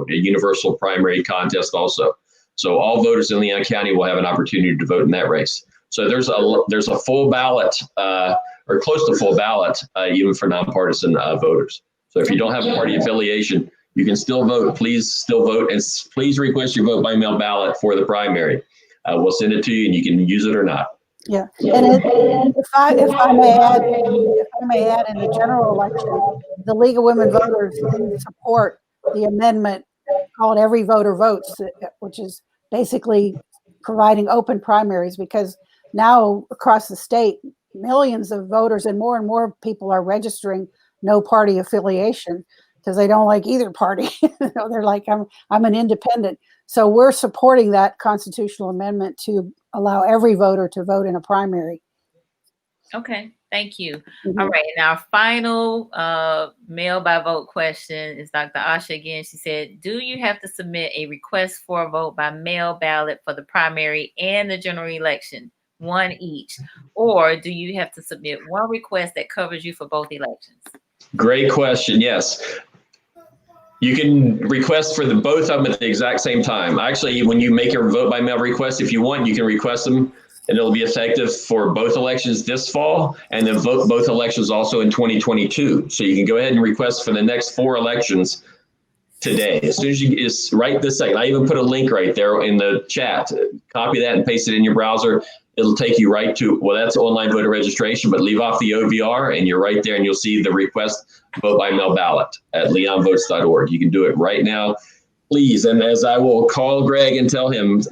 universal primary contest also. So all voters in Leon County will have an opportunity to vote in that race. So there's a full ballot or close to full ballot, even for nonpartisan voters. So if you don't have a party affiliation, you can still vote. Please still vote, and please request your vote by mail ballot for the primary. We'll send it to you, and you can use it or not. Yeah, and if I may add, in the general election, the League of Women Voters didn't support the amendment called Every Voter Votes, which is basically providing open primaries, because now across the state, millions of voters and more people are registering no party affiliation because they don't like either party. They're like, I'm an independent. So we're supporting that constitutional amendment to allow every voter to vote in a primary. Okay, thank you. All right, and our final mail by vote question is Dr. Asha again. She said, do you have to submit a request for a vote by mail ballot for the primary and the general election, one each, or do you have to submit one request that covers you for both elections? Great question. Yes. You can request for both of them at the exact same time. Actually, when you make your vote by mail request, if you want, you can request them and it'll be effective for both elections this fall and then vote both elections also in 2022. So you can go ahead and request for the next 4 elections today. As soon as you is right this second, I even put a link right there in the chat. Copy that and paste it in your browser. It'll take you right to, well, that's online voter registration, but leave off the OVR and you're right there and you'll see the request vote by mail ballot at leonvotes.org. You can do it right now, please. And as I will call Greg and tell him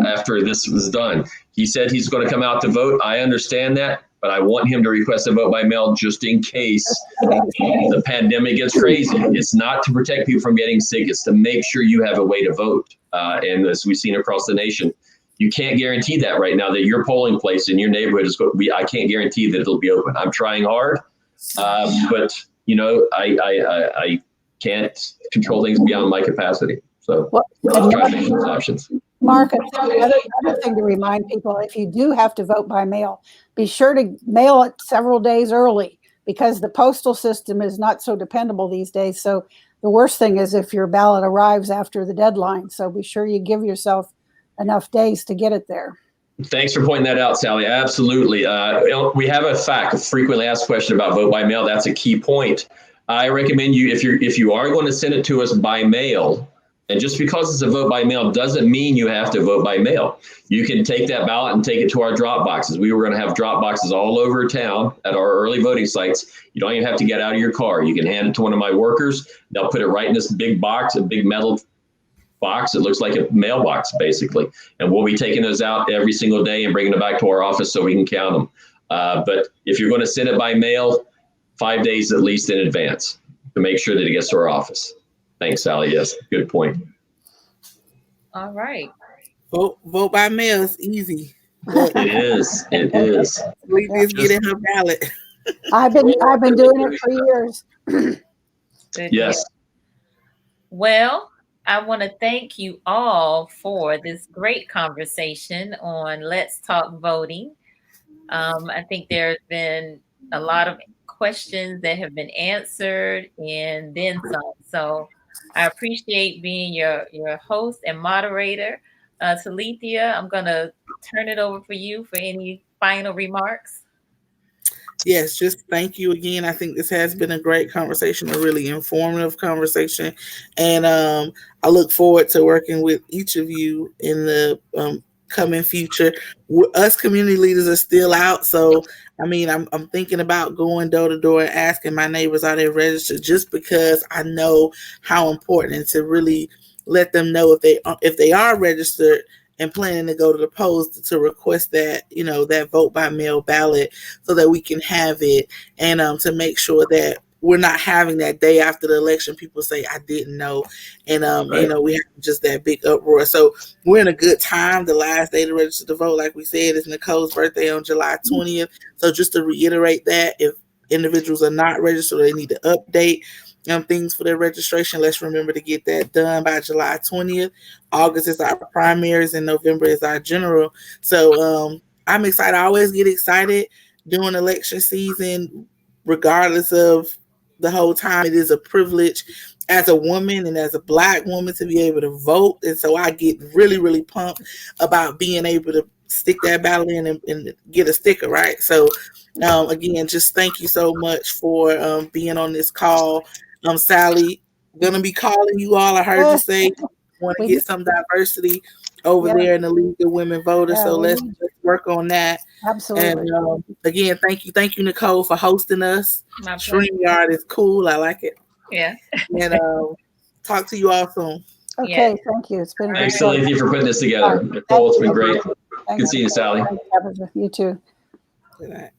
after this was done, he said he's going to come out to vote. I understand that, but I want him to request a vote by mail just in case the pandemic gets crazy. It's not to protect people from getting sick. It's to make sure you have a way to vote. And as we've seen across the nation, you can't guarantee that right now that your polling place in your neighborhood is going to be, I can't guarantee that it'll be open. I'm trying hard, but you know, I can't control things beyond my capacity. So I'll try to make those options. Mark, another thing to remind people, if you do have to vote by mail, be sure to mail it several days early because the postal system is not so dependable these days. So the worst thing is if your ballot arrives after the deadline. So be sure you give yourself enough days to get it there. Thanks for pointing that out, Sally. Absolutely. We have a frequently asked question about vote by mail. That's a key point. I recommend you, if you are going to send it to us by mail, and just because it's a vote by mail doesn't mean you have to vote by mail. You can take that ballot and take it to our drop boxes. We were going to have drop boxes all over town at our early voting sites. You don't even have to get out of your car. You can hand it to one of my workers. They'll put it right in this big box, a big metal box. It looks like a mailbox, basically. And we'll be taking those out every single day and bringing them back to our office so we can count them. But if you're going to send it by mail, 5 days at least in advance to make sure that it gets to our office. Thanks, Sally. Yes, good point. All right. Vote by mail is easy. It is. It is. We just get in her ballot. I've been doing it for years. Good. Yes. Well, I want to thank you all for this great conversation on Let's Talk Voting. I think there's been a lot of questions that have been answered and then some. So I appreciate being your host and moderator. Talithia, I'm going to turn it over for you for any final remarks. Yes, just thank you again. I think this has been a great conversation, a really informative conversation. And I look forward to working with each of you in the coming future. Us community leaders are still out. So, I mean, I'm thinking about going door to door and asking my neighbors, are they registered? Just because I know how important it is to really let them know if they are registered and planning to go to the polls to request that, that vote by mail ballot so that we can have it, and to make sure that we're not having that day after the election people say, I didn't know. And, Right. we have just that big uproar. So we're in a good time. The last day to register to vote, like we said, is Nicole's birthday on July 20th. So just to reiterate that, if individuals are not registered or they need to update things for their registration, let's remember to get that done by July 20th. August is our primaries and November is our general. So I'm excited. I always get excited during election season, regardless of the whole time. It is a privilege as a woman and as a Black woman to be able to vote. And so I get really, really pumped about being able to stick that ballot in and get a sticker, right? So again, just thank you so much for being on this call. Sally, gonna be calling you all. I heard you say want to get some diversity over there in the League of Women Voters. So let's work on that. Absolutely. And again, thank you, Nicole, for hosting us. StreamYard is cool. I like it. Yeah. And talk to you all soon. Okay, thank you. It's been Thanks, Talithia, for putting this together. Nicole, it's been great. Good seeing you, Sally. You too. Good night.